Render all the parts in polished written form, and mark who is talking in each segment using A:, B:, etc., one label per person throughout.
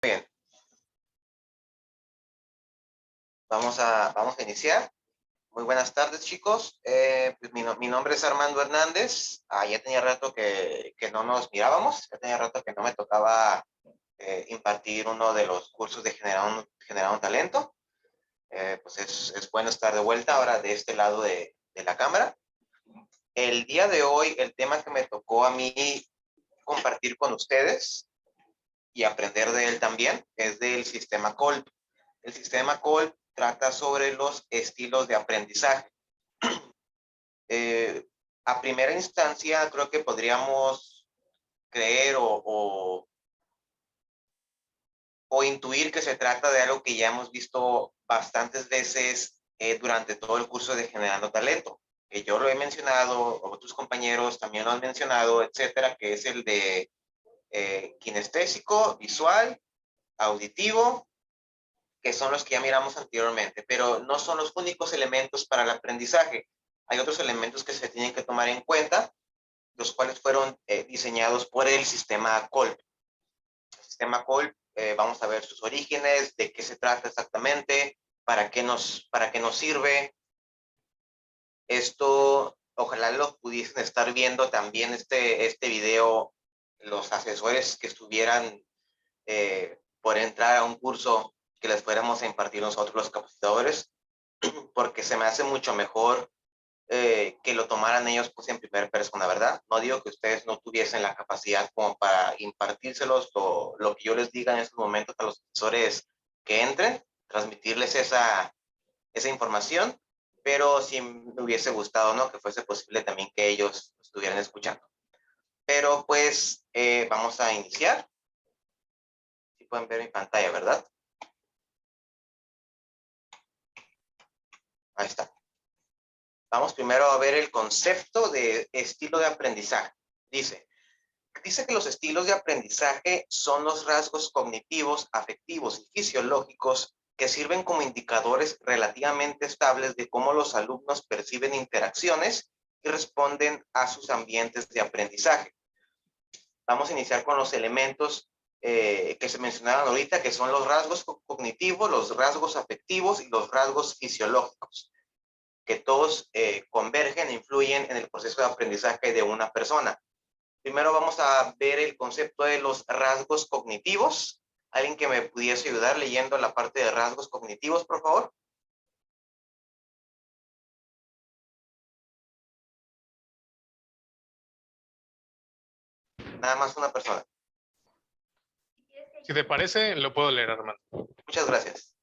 A: Bien, vamos a iniciar. Muy buenas tardes, chicos. Pues mi nombre es Armando Hernández. Ya tenía rato que no nos mirábamos, ya tenía rato que no me tocaba impartir uno de los cursos de generar un talento. Pues es bueno estar de vuelta ahora de este lado de la cámara. El día de hoy, el tema que me tocó a mí compartir con ustedes y aprender de él también es del sistema Kolb. El sistema Kolb trata sobre los estilos de aprendizaje. A primera instancia, creo que podríamos creer o intuir que se trata de algo que ya hemos visto bastantes veces durante todo el curso de Generando Talento. Que yo lo he mencionado, otros compañeros también lo han mencionado, etcétera, que es el de kinestésico, visual, auditivo, que son los que ya miramos anteriormente, pero no son los únicos elementos para el aprendizaje. Hay otros elementos que se tienen que tomar en cuenta, los cuales fueron diseñados por el sistema Kolb. El sistema Kolb, vamos a ver sus orígenes, de qué se trata exactamente, para qué nos sirve. Esto, ojalá lo pudiesen estar viendo también este video, los asesores que estuvieran por entrar a un curso que les fuéramos a impartir nosotros los capacitadores, porque se me hace mucho mejor que lo tomaran ellos pues en primera persona, ¿verdad? No digo que ustedes no tuviesen la capacidad como para impartírselos lo que yo les diga en estos momentos a los profesores que entren, transmitirles esa información, pero sí me hubiese gustado, ¿no? Que fuese posible también que ellos estuvieran escuchando. Pero pues vamos a iniciar. Si pueden ver mi pantalla, ¿verdad? Ahí está. Vamos primero a ver el concepto de estilo de aprendizaje. Dice que los estilos de aprendizaje son los rasgos cognitivos, afectivos y fisiológicos que sirven como indicadores relativamente estables de cómo los alumnos perciben interacciones y responden a sus ambientes de aprendizaje. Vamos a iniciar con los elementos que se mencionaron ahorita, que son los rasgos cognitivos, los rasgos afectivos y los rasgos fisiológicos, que todos convergen e influyen en el proceso de aprendizaje de una persona. Primero vamos a ver el concepto de los rasgos cognitivos. ¿Alguien que me pudiese ayudar leyendo la parte de rasgos cognitivos, por favor? Nada más una persona.
B: Si te parece, lo puedo leer, Armando.
A: Muchas gracias.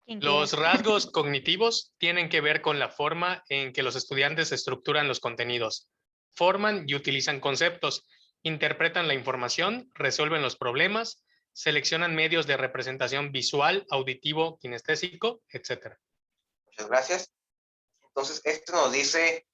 B: Los rasgos cognitivos tienen que ver con la forma en que los estudiantes estructuran los contenidos, forman y utilizan conceptos, interpretan la información, resuelven los problemas, seleccionan medios de representación visual, auditivo, kinestésico, etc.
A: Muchas gracias. Entonces, esto nos dice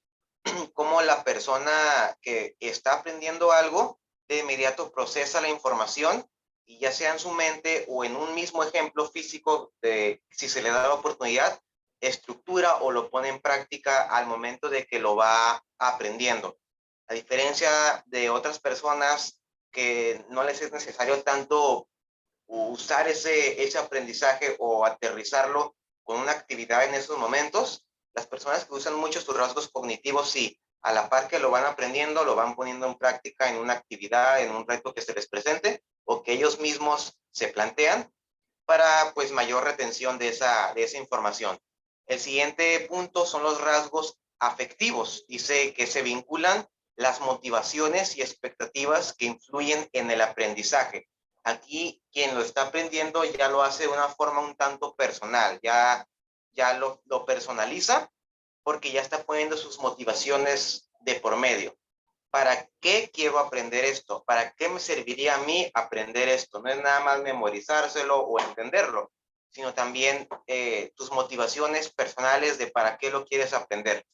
A: cómo la persona que está aprendiendo algo de inmediato procesa la información y ya sea en su mente o en un mismo ejemplo físico, si se le da la oportunidad, estructura o lo pone en práctica al momento de que lo va aprendiendo. A diferencia de otras personas que no les es necesario tanto usar ese aprendizaje o aterrizarlo con una actividad en esos momentos, las personas que usan mucho sus rasgos cognitivos, sí, a la par que lo van aprendiendo, lo van poniendo en práctica en una actividad, en un reto que se les presente o que ellos mismos se plantean para pues mayor retención de esa información. El siguiente punto son los rasgos afectivos. Dice que se vinculan las motivaciones y expectativas que influyen en el aprendizaje. Aquí quien lo está aprendiendo ya lo hace de una forma un tanto personal, ya lo personaliza porque ya está poniendo sus motivaciones de por medio. ¿Para qué quiero aprender esto? ¿Para qué me serviría a mí aprender esto? No es nada más memorizárselo o entenderlo, sino también tus motivaciones personales de para qué lo quieres aprender,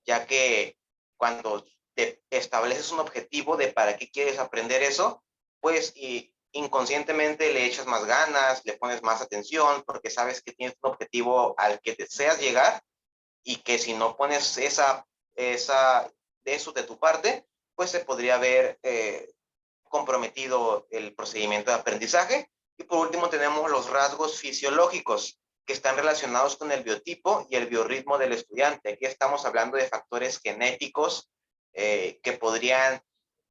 A: ya que cuando te estableces un objetivo de para qué quieres aprender eso, pues inconscientemente le echas más ganas, le pones más atención, porque sabes que tienes un objetivo al que deseas llegar y que si no pones de eso de tu parte, pues se podría haber comprometido el procedimiento de aprendizaje Y por último tenemos los rasgos fisiológicos, que están relacionados con el biotipo y el biorritmo del estudiante. Aquí estamos hablando de factores genéticos que podrían,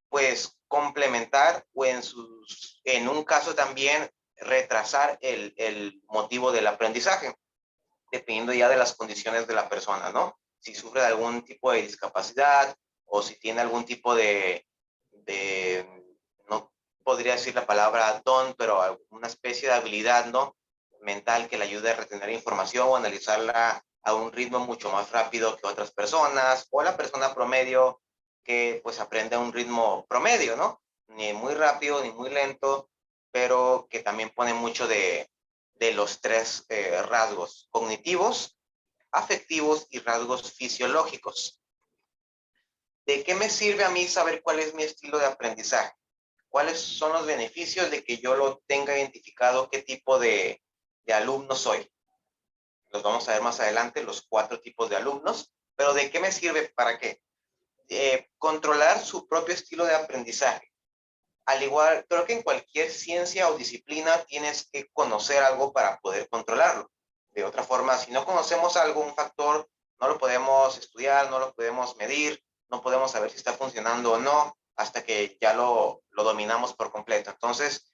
A: pues, complementar o en un caso también retrasar el motivo del aprendizaje, dependiendo ya de las condiciones de la persona, ¿no? Si sufre de algún tipo de discapacidad o si tiene algún tipo de no podría decir la palabra don, pero una especie de habilidad, ¿no? Mental que le ayude a retener información o analizarla a un ritmo mucho más rápido que otras personas, o la persona promedio que pues aprende a un ritmo promedio, ¿no? Ni muy rápido ni muy lento, pero que también pone mucho de los tres rasgos cognitivos, afectivos y rasgos fisiológicos. ¿De qué me sirve a mí saber cuál es mi estilo de aprendizaje? ¿Cuáles son los beneficios de que yo lo tenga identificado qué tipo de alumno soy? Los vamos a ver más adelante, los 4 tipos de alumnos, pero ¿de qué me sirve? ¿Para qué? Controlar su propio estilo de aprendizaje. Al igual, creo que en cualquier ciencia o disciplina tienes que conocer algo para poder controlarlo. De otra forma, si no conocemos algo, un factor, no lo podemos estudiar, no lo podemos medir, no podemos saber si está funcionando o no, hasta que ya lo dominamos por completo. Entonces,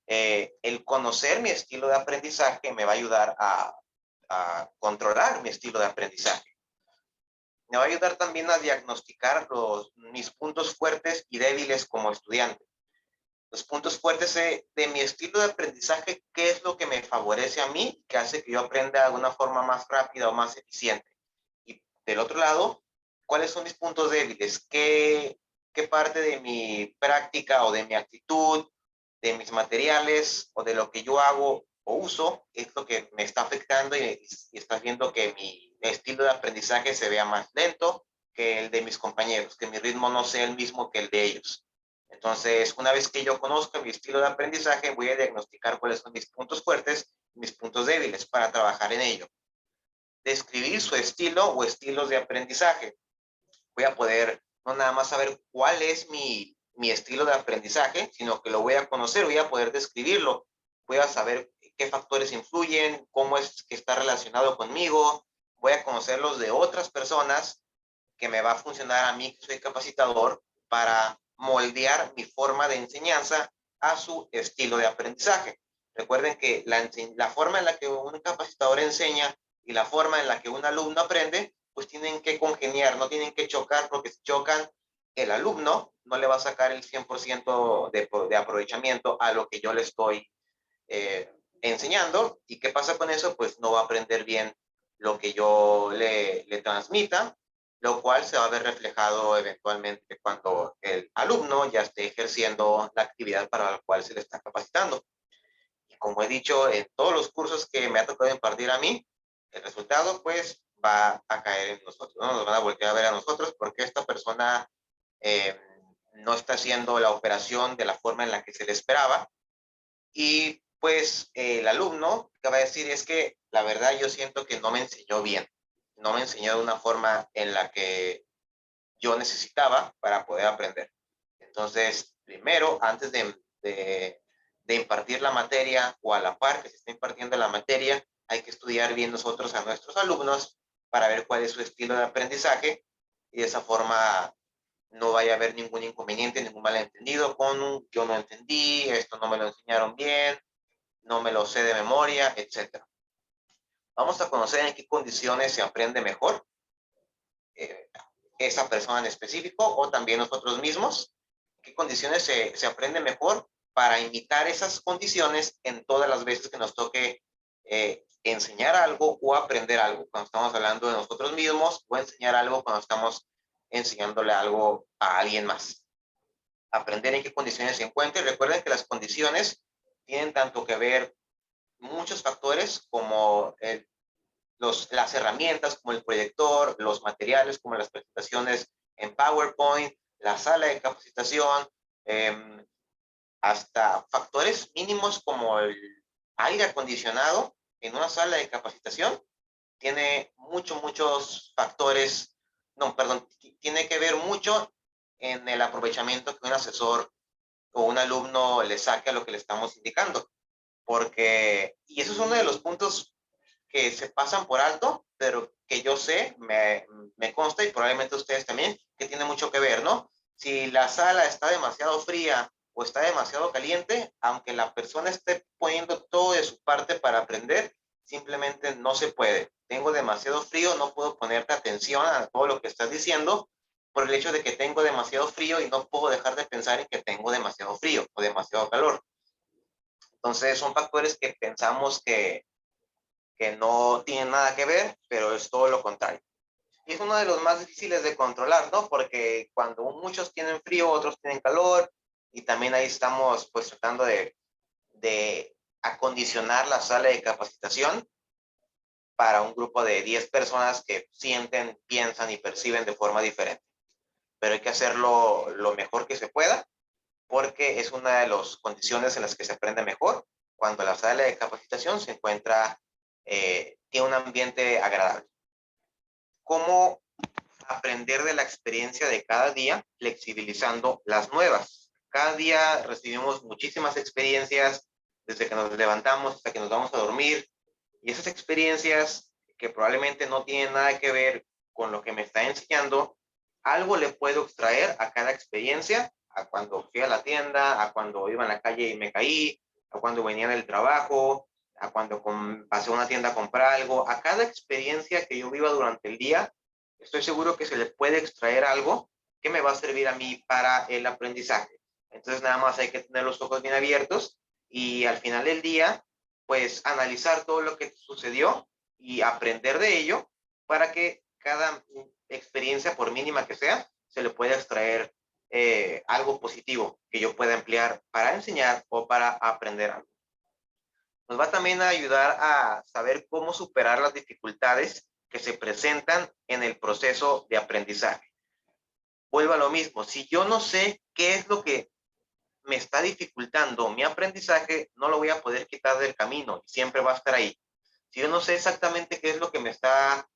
A: el conocer mi estilo de aprendizaje me va a ayudar a controlar mi estilo de aprendizaje. Me va a ayudar también a diagnosticar mis puntos fuertes y débiles como estudiante. Los puntos fuertes de mi estilo de aprendizaje, qué es lo que me favorece a mí, que hace que yo aprenda de una forma más rápida o más eficiente. Y del otro lado, ¿cuáles son mis puntos débiles? ¿Qué parte de mi práctica o de mi actitud, de mis materiales o de lo que yo hago o uso es lo que me está afectando y estás viendo que mi estilo de aprendizaje se vea más lento que el de mis compañeros, que mi ritmo no sea el mismo que el de ellos? Entonces, una vez que yo conozca mi estilo de aprendizaje, voy a diagnosticar cuáles son mis puntos fuertes y mis puntos débiles para trabajar en ello. Describir su estilo o estilos de aprendizaje. Voy a poder no nada más saber cuál es mi estilo de aprendizaje, sino que lo voy a conocer, voy a poder describirlo, voy a saber qué factores influyen, cómo es que está relacionado conmigo, voy a conocerlos de otras personas que me va a funcionar a mí, que soy capacitador, para moldear mi forma de enseñanza a su estilo de aprendizaje. Recuerden que la forma en la que un capacitador enseña y la forma en la que un alumno aprende, pues tienen que congeniar, no tienen que chocar, porque si chocan, el alumno no le va a sacar el 100% de aprovechamiento a lo que yo le estoy enseñando. ¿Y qué pasa con eso? Pues no va a aprender bien lo que yo le transmita, lo cual se va a ver reflejado eventualmente cuando el alumno ya esté ejerciendo la actividad para la cual se le está capacitando. Y como he dicho, en todos los cursos que me ha tocado impartir a mí, el resultado pues va a caer en nosotros, ¿no? Nos van a voltear a ver a nosotros porque esta persona eh, no está haciendo la operación de la forma en la que se le esperaba. Y pues el alumno que va a decir es que la verdad yo siento que no me enseñó bien, no me enseñó de una forma en la que yo necesitaba para poder aprender. Entonces, primero, antes de impartir la materia o a la par que se está impartiendo la materia, hay que estudiar bien nosotros a nuestros alumnos para ver cuál es su estilo de aprendizaje y de esa forma no vaya a haber ningún inconveniente, ningún malentendido con un yo no entendí, esto no me lo enseñaron bien, no me lo sé de memoria, etcétera. Vamos a conocer en qué condiciones se aprende mejor eh, esa persona en específico o también nosotros mismos, en qué condiciones se aprende mejor para imitar esas condiciones en todas las veces que nos toque enseñar algo o aprender algo, cuando estamos hablando de nosotros mismos o enseñar algo cuando estamos enseñándole algo a alguien más. Aprender en qué condiciones se encuentra. Recuerden que las condiciones tienen tanto que ver muchos factores como las herramientas como el proyector, los materiales como las presentaciones en PowerPoint, la sala de capacitación, hasta factores mínimos como el aire acondicionado en una sala de capacitación tiene muchos factores, no, perdón, tiene que ver mucho en el aprovechamiento que un asesor o un alumno le saque a lo que le estamos indicando. y eso es uno de los puntos que se pasan por alto, pero que yo sé, me consta y probablemente ustedes también, que tiene mucho que ver, ¿no? Si la sala está demasiado fría o está demasiado caliente, aunque la persona esté poniendo todo de su parte para aprender, simplemente no se puede. Tengo demasiado frío, no puedo ponerte atención a todo lo que estás diciendo por el hecho de que tengo demasiado frío y no puedo dejar de pensar en que tengo demasiado frío o demasiado calor. Entonces son factores que pensamos que no tienen nada que ver, pero es todo lo contrario. Y es uno de los más difíciles de controlar, ¿no? Porque cuando muchos tienen frío, otros tienen calor, y también ahí estamos pues tratando de acondicionar la sala de capacitación para un grupo de 10 personas que sienten, piensan y perciben de forma diferente. Pero hay que hacerlo lo mejor que se pueda, porque es una de las condiciones en las que se aprende mejor cuando la sala de capacitación se encuentra, tiene un ambiente agradable. ¿Cómo aprender de la experiencia de cada día, flexibilizando las nuevas? Cada día recibimos muchísimas experiencias, desde que nos levantamos hasta que nos vamos a dormir, y esas experiencias que probablemente no tienen nada que ver con lo que me está enseñando, algo le puedo extraer a cada experiencia, a cuando fui a la tienda, a cuando iba en la calle y me caí, a cuando venía del trabajo, a cuando pasé a una tienda a comprar algo. A cada experiencia que yo viva durante el día, estoy seguro que se le puede extraer algo que me va a servir a mí para el aprendizaje. Entonces nada más hay que tener los ojos bien abiertos y al final del día, pues analizar todo lo que sucedió y aprender de ello para que cada experiencia, por mínima que sea, se le pueda extraer algo positivo que yo pueda emplear para enseñar o para aprender algo. Nos va también a ayudar a saber cómo superar las dificultades que se presentan en el proceso de aprendizaje. Vuelvo a lo mismo, si yo no sé qué es lo que me está dificultando mi aprendizaje, no lo voy a poder quitar del camino, siempre va a estar ahí. Si yo no sé exactamente qué es lo que me está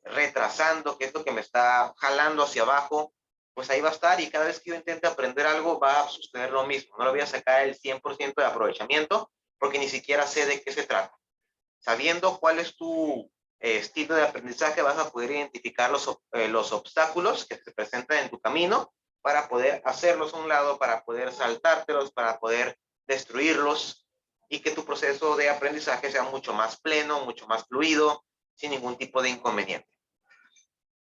A: retrasando, qué es lo que me está jalando hacia abajo, pues ahí va a estar y cada vez que yo intente aprender algo va a suceder lo mismo. No le voy a sacar el 100% de aprovechamiento porque ni siquiera sé de qué se trata. Sabiendo cuál es tu estilo de aprendizaje, vas a poder identificar los obstáculos que se presentan en tu camino para poder hacerlos a un lado, para poder saltártelos, para poder destruirlos y que tu proceso de aprendizaje sea mucho más pleno, mucho más fluido, sin ningún tipo de inconveniente.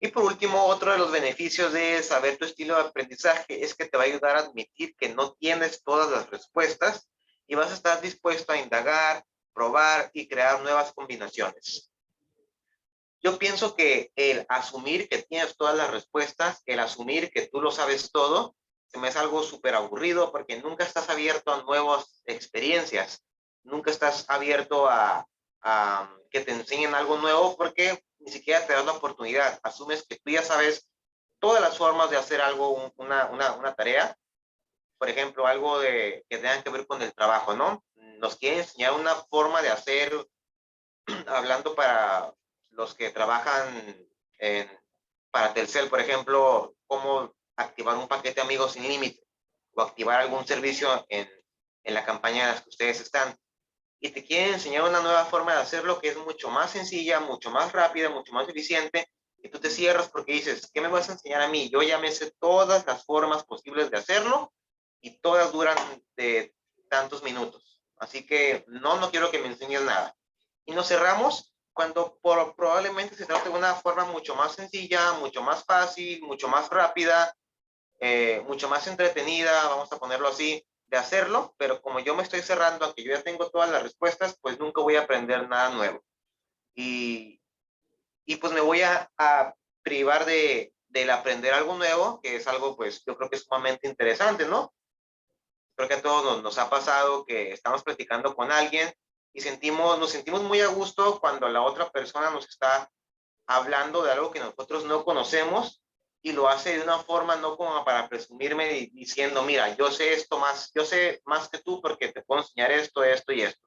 A: Y por último, otro de los beneficios de saber tu estilo de aprendizaje es que te va a ayudar a admitir que no tienes todas las respuestas y vas a estar dispuesto a indagar, probar y crear nuevas combinaciones. Yo pienso que el asumir que tienes todas las respuestas, el asumir que tú lo sabes todo, se me es algo súper aburrido porque nunca estás abierto a nuevas experiencias, nunca estás abierto a que te enseñen algo nuevo porque ni siquiera te das la oportunidad. Asumes que tú ya sabes todas las formas de hacer algo, una tarea, por ejemplo, algo que tenga que ver con el trabajo, ¿no? Nos quieren enseñar una forma de hacer, hablando para los que trabajan para Telcel, por ejemplo, cómo activar un paquete amigos sin límite o activar algún servicio en la campaña en la que ustedes están. Y te quieren enseñar una nueva forma de hacerlo que es mucho más sencilla, mucho más rápida, mucho más eficiente, y tú te cierras porque dices, ¿qué me vas a enseñar a mí? Yo ya me sé todas las formas posibles de hacerlo y todas duran de tantos minutos. Así que no quiero que me enseñes nada. Y nos cerramos cuando probablemente se trate de una forma mucho más sencilla, mucho más fácil, mucho más rápida, mucho más entretenida, vamos a ponerlo así, de hacerlo, pero como yo me estoy cerrando a que yo ya tengo todas las respuestas, pues nunca voy a aprender nada nuevo. Y pues me voy a privar del aprender algo nuevo, que es algo, pues yo creo que es sumamente interesante, ¿no? Creo que a todos nos ha pasado que estamos platicando con alguien y nos sentimos muy a gusto cuando la otra persona nos está hablando de algo que nosotros no conocemos y lo hace de una forma no como para presumirme diciendo, mira, yo sé más que tú porque te puedo enseñar esto, esto y esto.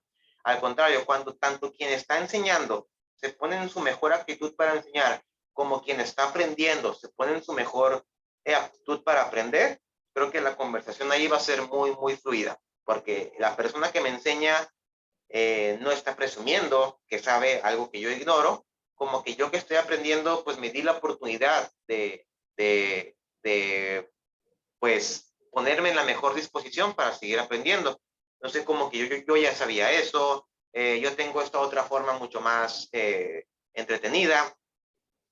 A: Al contrario, cuando tanto quien está enseñando se pone en su mejor actitud para enseñar, como quien está aprendiendo se pone en su mejor actitud para aprender, creo que la conversación ahí va a ser muy, muy fluida. porque la persona que me enseña no está presumiendo que sabe algo que yo ignoro, como que yo que estoy aprendiendo, pues me di la oportunidad de pues ponerme en la mejor disposición para seguir aprendiendo. No sé, como que yo ya sabía eso, yo tengo esta otra forma mucho más entretenida,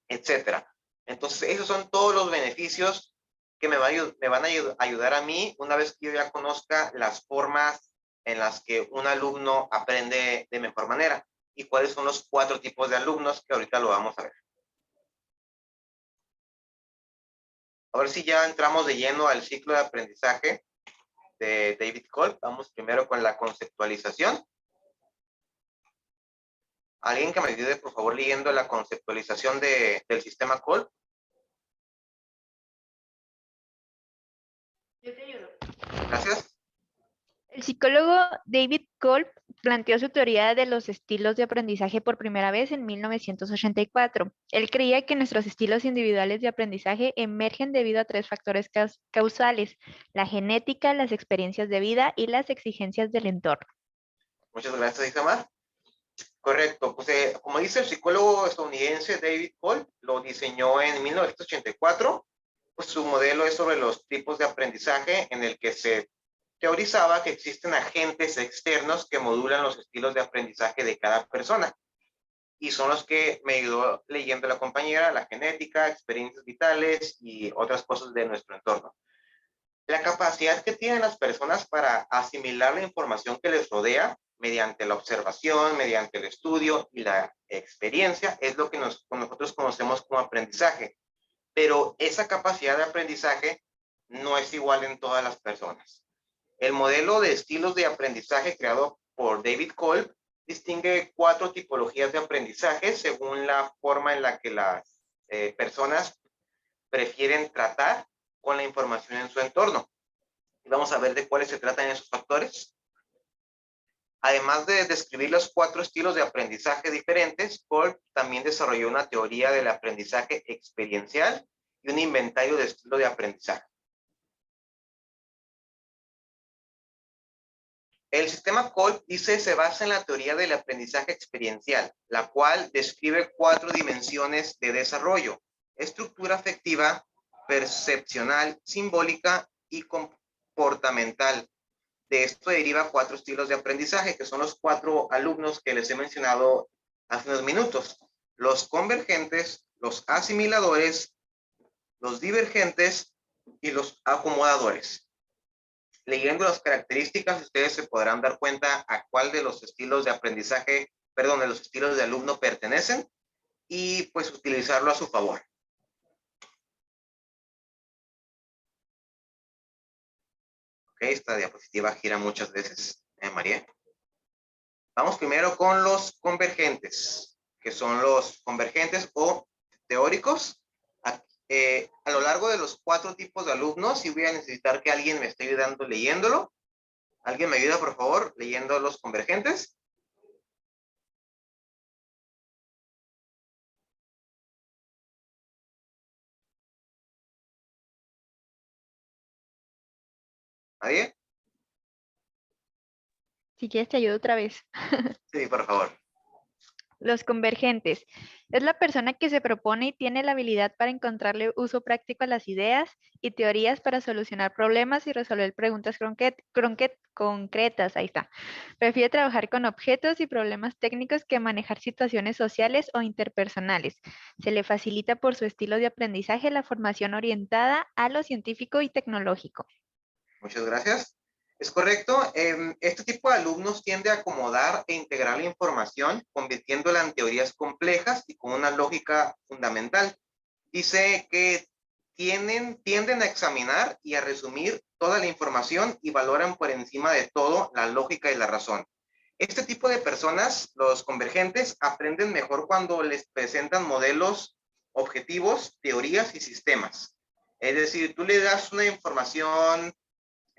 A: etcétera. Entonces, esos son todos los beneficios que me van a ayudar a mí una vez que yo ya conozca las formas en las que un alumno aprende de mejor manera y cuáles son los 4 tipos de alumnos que ahorita lo vamos a ver. A ver si ya entramos de lleno al ciclo de aprendizaje de David Kolb. Vamos primero con la conceptualización. ¿Alguien que me ayude, por favor, leyendo la conceptualización del sistema Kolb?
C: Yo te ayudo.
A: Gracias.
C: El psicólogo David Kolb planteó su teoría de los estilos de aprendizaje por primera vez en 1984. Él creía que nuestros estilos individuales de aprendizaje emergen debido a 3 factores causales: la genética, las experiencias de vida y las exigencias del entorno.
A: Muchas gracias, Isamar. Correcto, pues como dice el psicólogo estadounidense David Kolb, lo diseñó en 1984, pues su modelo es sobre los tipos de aprendizaje en el que se teorizaba que existen agentes externos que modulan los estilos de aprendizaje de cada persona y son los que me ayudó leyendo la compañera, la genética, experiencias vitales y otras cosas de nuestro entorno. La capacidad que tienen las personas para asimilar la información que les rodea mediante la observación, mediante el estudio y la experiencia es lo que nosotros conocemos como aprendizaje. Pero esa capacidad de aprendizaje no es igual en todas las personas. El modelo de estilos de aprendizaje creado por David Kolb distingue 4 tipologías de aprendizaje según la forma en la que las personas prefieren tratar con la información en su entorno. Y vamos a ver de cuáles se tratan esos factores. Además de describir los 4 estilos de aprendizaje diferentes, Kolb también desarrolló una teoría del aprendizaje experiencial y un inventario de estilos de aprendizaje. El sistema Kolb se basa en la teoría del aprendizaje experiencial, la cual describe 4 dimensiones de desarrollo: estructura afectiva, percepcional, simbólica y comportamental. De esto deriva 4 estilos de aprendizaje, que son los 4 alumnos que les he mencionado hace unos minutos: los convergentes, los asimiladores, los divergentes y los acomodadores. Leyendo las características, ustedes se podrán dar cuenta a cuál de los estilos de aprendizaje, perdón, de los estilos de alumno pertenecen y pues utilizarlo a su favor. Ok, esta diapositiva gira muchas veces, María. Vamos primero con los convergentes, que son los convergentes o teóricos. A lo largo de los 4 tipos de alumnos, sí voy a necesitar que alguien me esté ayudando leyéndolo. ¿Alguien me ayuda, por favor, leyendo los convergentes? ¿Nadie?
C: Si quieres, te ayudo otra vez.
A: Sí, por favor.
C: Los convergentes. Es la persona que se propone y tiene la habilidad para encontrarle uso práctico a las ideas y teorías para solucionar problemas y resolver preguntas concretas. Ahí está. Prefiere trabajar con objetos y problemas técnicos que manejar situaciones sociales o interpersonales. Se le facilita por su estilo de aprendizaje la formación orientada a lo científico y tecnológico.
A: Muchas gracias. Es correcto. Este tipo de alumnos tiende a acomodar e integrar la información, convirtiéndola en teorías complejas y con una lógica fundamental. Dice que tienden a examinar y a resumir toda la información y valoran por encima de todo la lógica y la razón. Este tipo de personas, los convergentes, aprenden mejor cuando les presentan modelos objetivos, teorías y sistemas. Es decir, tú le das una información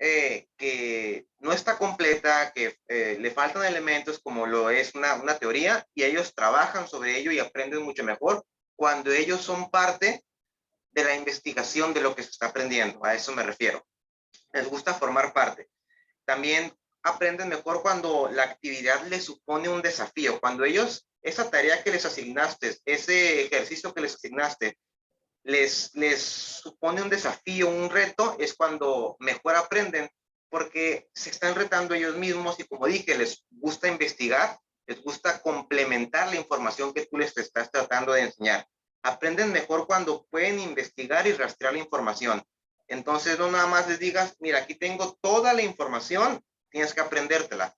A: que no está completa, que le faltan elementos como lo es una teoría, y ellos trabajan sobre ello y aprenden mucho mejor cuando ellos son parte de la investigación de lo que se está aprendiendo. A eso me refiero. Les gusta formar parte. También aprenden mejor cuando la actividad les supone un desafío. Cuando ellos, esa tarea que les asignaste, ese ejercicio que les asignaste, les supone un desafío, un reto, es cuando mejor aprenden, porque se están retando ellos mismos y, como dije, les gusta investigar, les gusta complementar la información que tú les estás tratando de enseñar. Aprenden mejor cuando pueden investigar y rastrear la información. Entonces, no nada más les digas, mira, aquí tengo toda la información, tienes que aprendértela.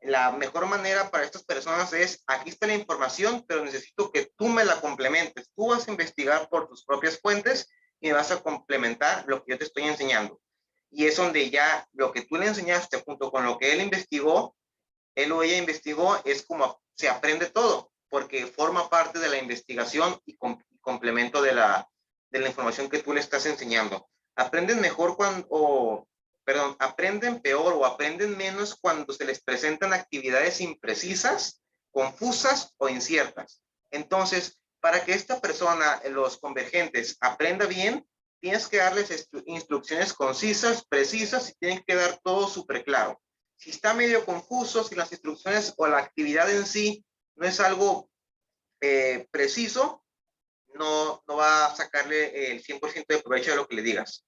A: La mejor manera para estas personas es, aquí está la información, pero necesito que tú me la complementes. Tú vas a investigar por tus propias fuentes y me vas a complementar lo que yo te estoy enseñando. Y es donde ya lo que tú le enseñaste junto con lo que él investigó, él o ella investigó, es como se aprende todo, porque forma parte de la investigación y complemento de la información que tú le estás enseñando. Aprenden mejor cuando, perdón, aprenden peor o aprenden menos cuando se les presentan actividades imprecisas, confusas o inciertas. Entonces, para que esta persona, los convergentes, aprenda bien, tienes que darles instrucciones concisas, precisas, y tienes que dar todo súper claro. Si está medio confuso, si las instrucciones o la actividad en sí no es algo preciso, no va a sacarle el 100% de provecho de lo que le digas.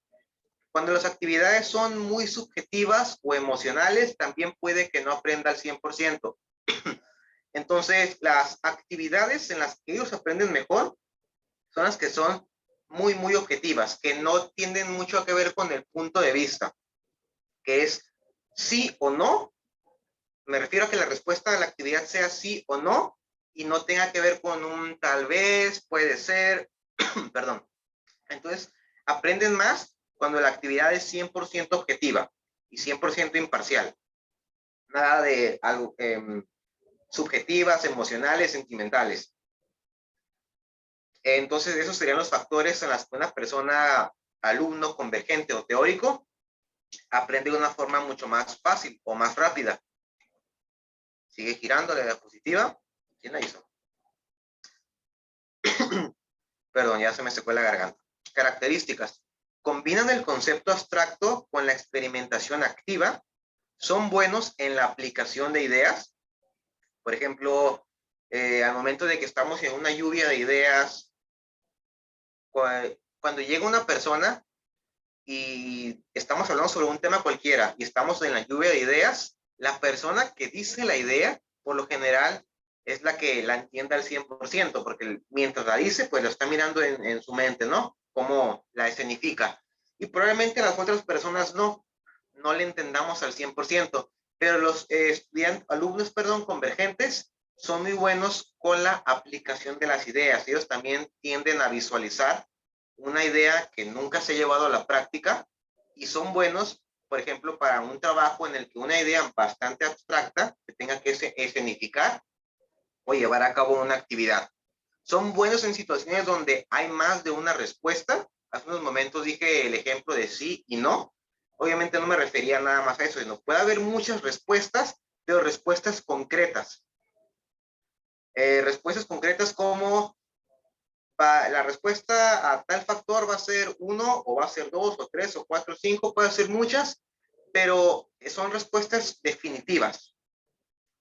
A: Cuando las actividades son muy subjetivas o emocionales, también puede que no aprenda al 100%. Entonces, las actividades en las que ellos aprenden mejor son las que son muy, muy objetivas, que no tienen mucho que ver con el punto de vista, que es sí o no. Me refiero a que la respuesta de la actividad sea sí o no y no tenga que ver con un tal vez, puede ser, perdón. Entonces, aprenden más cuando la actividad es 100% objetiva y 100% imparcial. Nada de algo subjetivas, emocionales, sentimentales. Entonces, esos serían los factores en los que una persona, alumno convergente o teórico, aprende de una forma mucho más fácil o más rápida. Sigue girando la diapositiva. ¿Quién la hizo? Perdón, ya se me secó la garganta. Características. Combinan el concepto abstracto con la experimentación activa. Son buenos en la aplicación de ideas. Por ejemplo, al momento de que estamos en una lluvia de ideas, cuando llega una persona y estamos hablando sobre un tema cualquiera y estamos en la lluvia de ideas, la persona que dice la idea, por lo general, es la que la entiende al 100%, porque mientras la dice, pues lo está mirando en su mente, ¿no? Cómo la escenifica. Y probablemente las otras personas no le entendamos al 100%, pero los alumnos, convergentes, son muy buenos con la aplicación de las ideas. Ellos también tienden a visualizar una idea que nunca se ha llevado a la práctica y son buenos, por ejemplo, para un trabajo en el que una idea bastante abstracta se tenga que escenificar o llevar a cabo una actividad. Son buenos en situaciones donde hay más de una respuesta. Hace unos momentos dije el ejemplo de sí y no. Obviamente no me refería nada más a eso, sino puede haber muchas respuestas, pero respuestas concretas. Respuestas concretas como la respuesta a tal factor va a ser 1 o va a ser 2 o 3 o 4 o 5, puede ser muchas, pero son respuestas definitivas,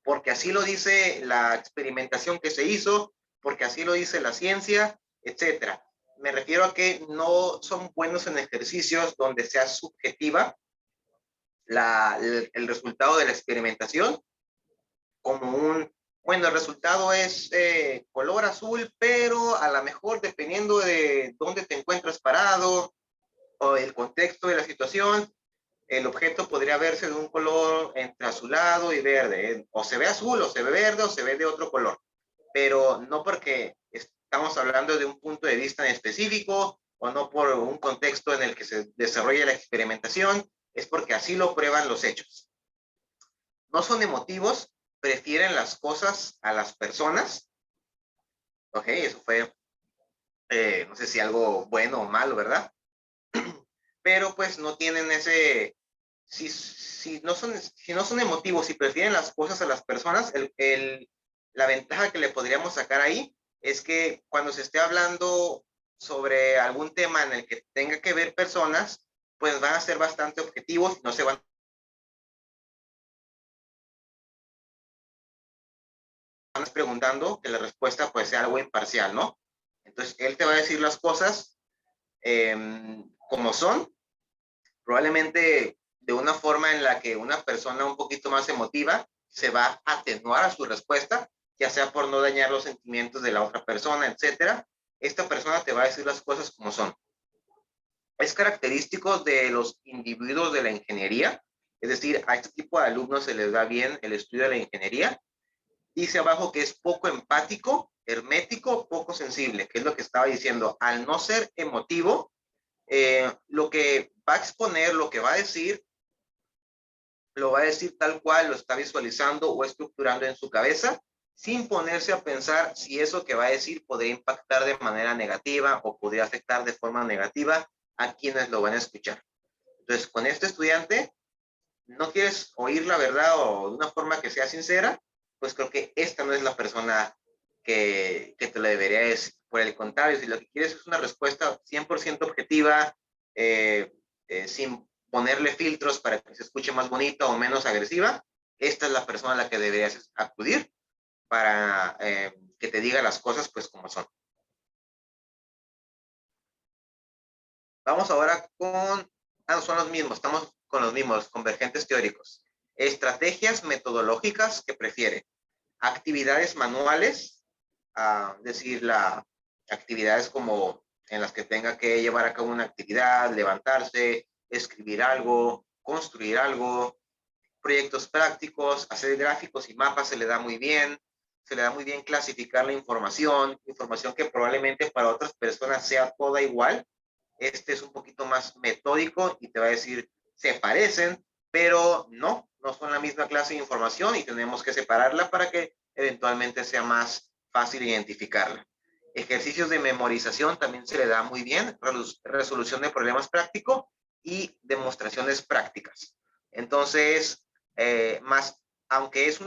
A: porque así lo dice la experimentación que se hizo, porque así lo dice la ciencia, etcétera. Me refiero a que no son buenos en ejercicios donde sea subjetiva el resultado de la experimentación, como bueno, el resultado es color azul, pero a lo mejor dependiendo de dónde te encuentras parado o el contexto de la situación, el objeto podría verse de un color entre azulado y verde. O se ve azul, o se ve verde, o se ve de otro color. Pero no porque estamos hablando de un punto de vista en específico o no por un contexto en el que se desarrolla la experimentación, es porque así lo prueban los hechos. No son emotivos, prefieren las cosas a las personas. Ok, eso fue, no sé si algo bueno o malo, ¿verdad? Pero pues no tienen ese, si no son emotivos y prefieren las cosas a las personas, la ventaja que le podríamos sacar ahí es que cuando se esté hablando sobre algún tema en el que tenga que ver personas, pues van a ser bastante objetivos, no se van preguntando, que la respuesta pues sea algo imparcial, ¿no? Entonces, él te va a decir las cosas como son, probablemente de una forma en la que una persona un poquito más emotiva se va a atenuar a su respuesta, ya sea por no dañar los sentimientos de la otra persona, etcétera. Esta persona te va a decir las cosas como son. Es característico de los individuos de la ingeniería, es decir, a este tipo de alumnos se les da bien el estudio de la ingeniería. Dice abajo que es poco empático, hermético, poco sensible, que es lo que estaba diciendo. Al no ser emotivo, lo que va a exponer, lo que va a decir, lo va a decir tal cual lo está visualizando o estructurando en su cabeza, sin ponerse a pensar si eso que va a decir podría impactar de manera negativa o podría afectar de forma negativa a quienes lo van a escuchar. Entonces, con este estudiante, no quieres oír la verdad o de una forma que sea sincera, pues creo que esta no es la persona que te lo debería decir. Por el contrario, si lo que quieres es una respuesta 100% objetiva, sin ponerle filtros para que se escuche más bonita o menos agresiva, esta es la persona a la que deberías acudir para que te diga las cosas pues como son. Vamos ahora con, son los mismos, estamos con los mismos, convergentes teóricos. Estrategias metodológicas que prefiere. Actividades manuales, es decir, actividades como en las que tenga que llevar a cabo una actividad, levantarse, escribir algo, construir algo, proyectos prácticos, hacer gráficos y mapas se le da muy bien. Se le da muy bien clasificar la información que probablemente para otras personas sea toda igual. Este es un poquito más metódico y te va a decir, se parecen, pero no son la misma clase de información y tenemos que separarla para que eventualmente sea más fácil identificarla. Ejercicios de memorización también se le da muy bien, resolución de problemas prácticos y demostraciones prácticas. Entonces, aunque es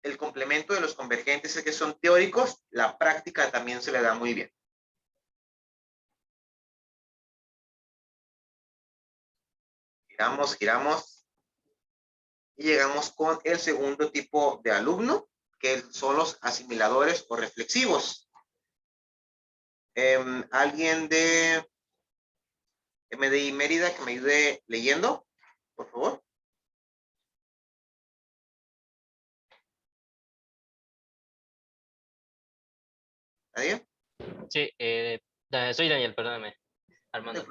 A: el complemento de los convergentes es que son teóricos, la práctica también se le da muy bien. Giramos y llegamos con el segundo tipo de alumno, que son los asimiladores o reflexivos. ¿Alguien de MDI Mérida que me ayude leyendo, por favor? ¿Nadie?
D: Sí, soy Daniel, perdóname, Armando.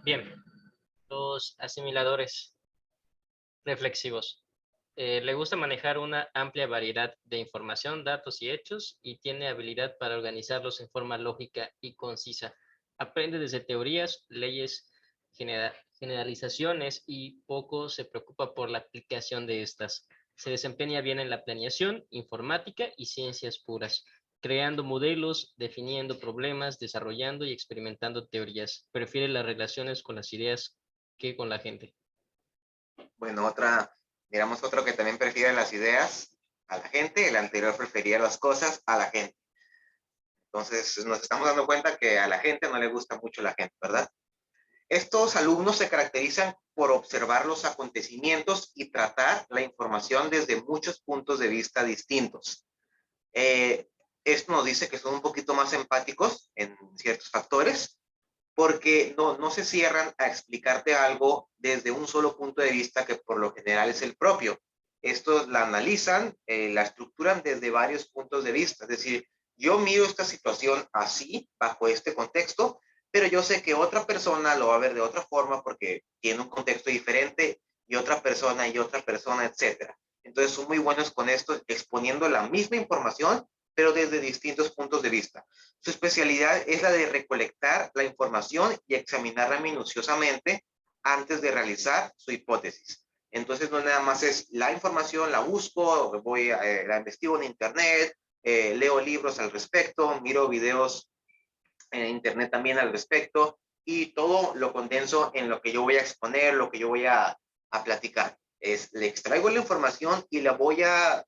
D: Bien, los asimiladores reflexivos. Le gusta manejar una amplia variedad de información, datos y hechos y tiene habilidad para organizarlos en forma lógica y concisa. Aprende desde teorías, leyes, generalizaciones y poco se preocupa por la aplicación de estas. Se desempeña bien en la planeación, informática y ciencias puras, creando modelos, definiendo problemas, desarrollando y experimentando teorías. Prefiere las relaciones con las ideas que con la gente.
A: Bueno, miramos otro que también prefiere las ideas a la gente. El anterior prefería las cosas a la gente. Entonces, nos estamos dando cuenta que a la gente no le gusta mucho la gente, ¿verdad? Estos alumnos se caracterizan por observar los acontecimientos y tratar la información desde muchos puntos de vista distintos. Esto nos dice que son un poquito más empáticos en ciertos factores, porque no se cierran a explicarte algo desde un solo punto de vista que por lo general es el propio. Estos la analizan, la estructuran desde varios puntos de vista. Es decir, yo miro esta situación así, bajo este contexto, pero yo sé que otra persona lo va a ver de otra forma porque tiene un contexto diferente y otra persona, etcétera. Entonces son muy buenos con esto, exponiendo la misma información, pero desde distintos puntos de vista. Su especialidad es la de recolectar la información y examinarla minuciosamente antes de realizar su hipótesis. Entonces, no nada más es la información, la busco, la investigo en internet, leo libros al respecto, miro videos en internet también al respecto y todo lo condenso en lo que yo voy a exponer, lo que yo voy a platicar. Le extraigo la información y la voy a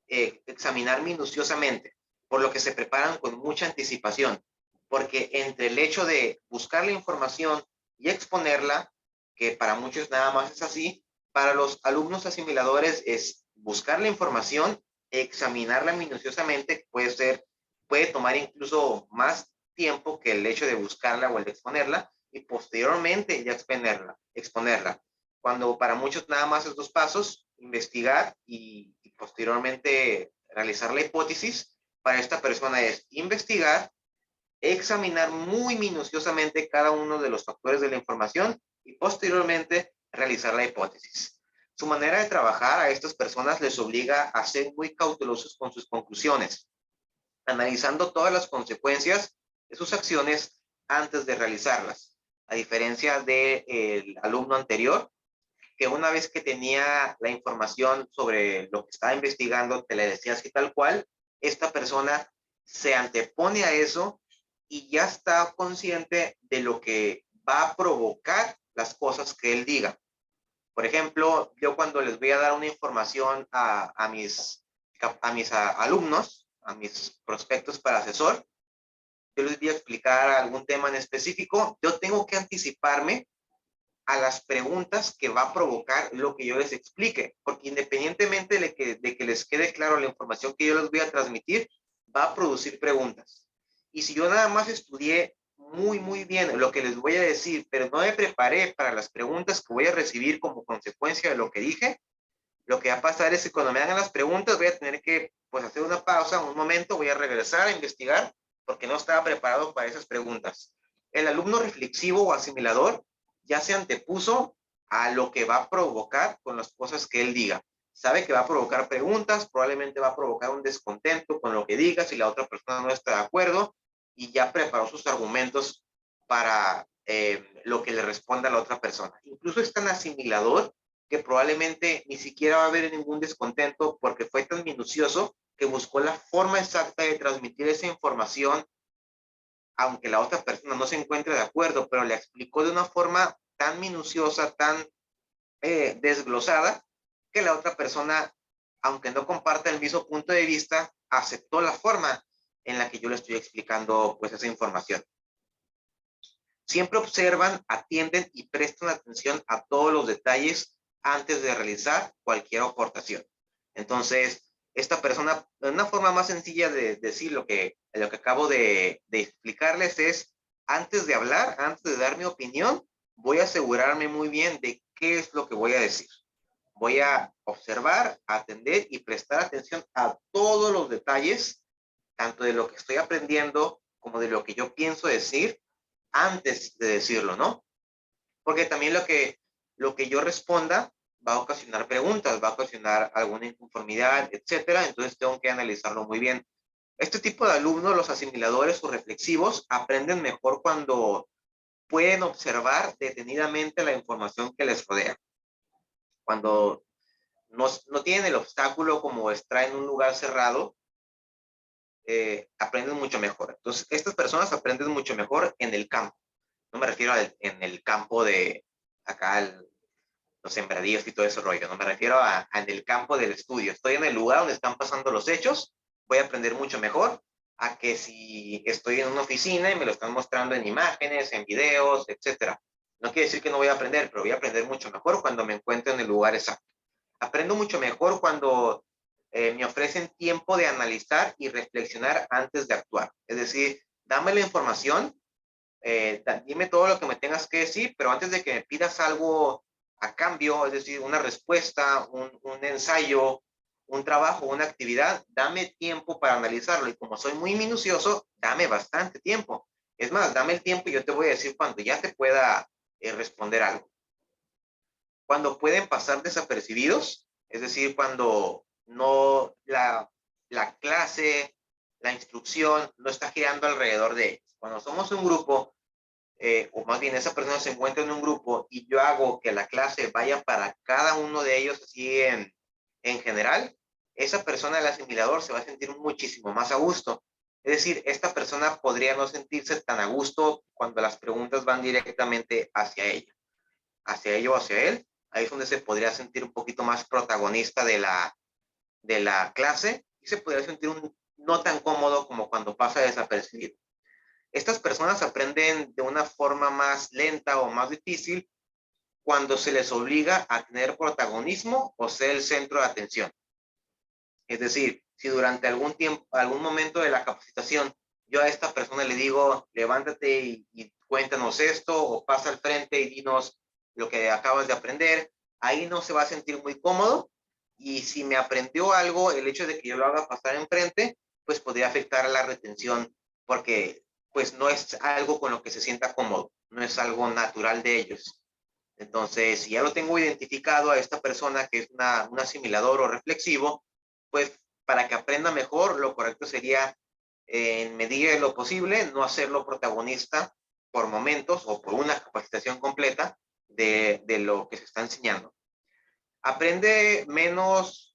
A: examinar minuciosamente, por lo que se preparan con mucha anticipación, porque entre el hecho de buscar la información y exponerla, que para muchos nada más es así, para los alumnos asimiladores es buscar la información examinarla minuciosamente, puede tomar incluso más tiempo que el hecho de buscarla o el de exponerla, y posteriormente ya exponerla. Cuando para muchos nada más es 2 pasos, investigar y posteriormente realizar la hipótesis. Para esta persona es investigar, examinar muy minuciosamente cada uno de los factores de la información y posteriormente realizar la hipótesis. Su manera de trabajar a estas personas les obliga a ser muy cautelosos con sus conclusiones, analizando todas las consecuencias de sus acciones antes de realizarlas. A diferencia del alumno anterior, que una vez que tenía la información sobre lo que estaba investigando, te le decía así tal cual, esta persona se antepone a eso y ya está consciente de lo que va a provocar las cosas que él diga. Por ejemplo, yo cuando les voy a dar una información a mis alumnos, a mis prospectos para asesor, yo les voy a explicar algún tema en específico, yo tengo que anticiparme a las preguntas que va a provocar lo que yo les explique, porque independientemente de que les quede claro la información que yo les voy a transmitir, va a producir preguntas. Y si yo nada más estudié muy bien lo que les voy a decir, pero no me preparé para las preguntas que voy a recibir como consecuencia de lo que dije, lo que va a pasar es que cuando me hagan las preguntas voy a tener que pues hacer una pausa, un momento, voy a regresar a investigar porque no estaba preparado para esas preguntas. El alumno reflexivo o asimilador ya se antepuso a lo que va a provocar con las cosas que él diga. Sabe que va a provocar preguntas, probablemente va a provocar un descontento con lo que diga si la otra persona no está de acuerdo, y ya preparó sus argumentos para lo que le responda a la otra persona. Incluso es tan asimilador que probablemente ni siquiera va a haber ningún descontento porque fue tan minucioso que buscó la forma exacta de transmitir esa información, aunque la otra persona no se encuentre de acuerdo, pero le explicó de una forma tan minuciosa, tan desglosada, que la otra persona, aunque no comparta el mismo punto de vista, aceptó la forma en la que yo le estoy explicando pues esa información. Siempre observan, atienden y prestan atención a todos los detalles antes de realizar cualquier aportación. Entonces, esta persona, una forma más sencilla de decir lo que acabo de explicarles es, antes de hablar, antes de dar mi opinión, voy a asegurarme muy bien de qué es lo que voy a decir. Voy a observar, atender y prestar atención a todos los detalles, tanto de lo que estoy aprendiendo como de lo que yo pienso decir antes de decirlo, ¿no? Porque también lo que yo responda va a ocasionar preguntas, va a ocasionar alguna inconformidad, etcétera. Entonces tengo que analizarlo muy bien. Este tipo de alumnos, los asimiladores o reflexivos, aprenden mejor cuando pueden observar detenidamente la información que les rodea. Cuando no tienen el obstáculo como estar en un lugar cerrado, aprenden mucho mejor. Entonces, estas personas aprenden mucho mejor en el campo. No me refiero en el campo de acá, los sembradíos y todo ese rollo. No me refiero en el campo del estudio. Estoy en el lugar donde están pasando los hechos, voy a aprender mucho mejor a que si estoy en una oficina y me lo están mostrando en imágenes, en videos, etcétera. No quiere decir que no voy a aprender, pero voy a aprender mucho mejor cuando me encuentro en el lugar exacto. Aprendo mucho mejor cuando me ofrecen tiempo de analizar y reflexionar antes de actuar. Es decir, dame la información, dime todo lo que me tengas que decir, pero antes de que me pidas algo a cambio, es decir, una respuesta, un ensayo, un trabajo, una actividad, dame tiempo para analizarlo. Y como soy muy minucioso, dame bastante tiempo. Es más, dame el tiempo y yo te voy a decir cuando ya te pueda responder algo. Cuando pueden pasar desapercibidos, es decir, cuando no la clase, la instrucción no está girando alrededor de ellos. Cuando somos un grupo, o más bien esa persona se encuentra en un grupo y yo hago que la clase vaya para cada uno de ellos así en general, esa persona del asimilador se va a sentir muchísimo más a gusto. Es decir, esta persona podría no sentirse tan a gusto cuando las preguntas van directamente hacia ella, hacia ello o hacia él. Ahí es donde se podría sentir un poquito más protagonista de la clase y se podría sentir no tan cómodo como cuando pasa desapercibido. Estas personas aprenden de una forma más lenta o más difícil cuando se les obliga a tener protagonismo o ser el centro de atención. Es decir, si durante algún tiempo, algún momento de la capacitación, yo a esta persona le digo, levántate y cuéntanos esto, o pasa al frente y dinos lo que acabas de aprender, ahí no se va a sentir muy cómodo. Y si me aprendió algo, el hecho de que yo lo haga pasar enfrente, pues podría afectar a la retención, porque pues no es algo con lo que se sienta cómodo, no es algo natural de ellos. Entonces, si ya lo tengo identificado a esta persona que es un asimilador o reflexivo, pues para que aprenda mejor, lo correcto sería, en medida de lo posible, no hacerlo protagonista por momentos o por una capacitación completa de lo que se está enseñando. Aprende menos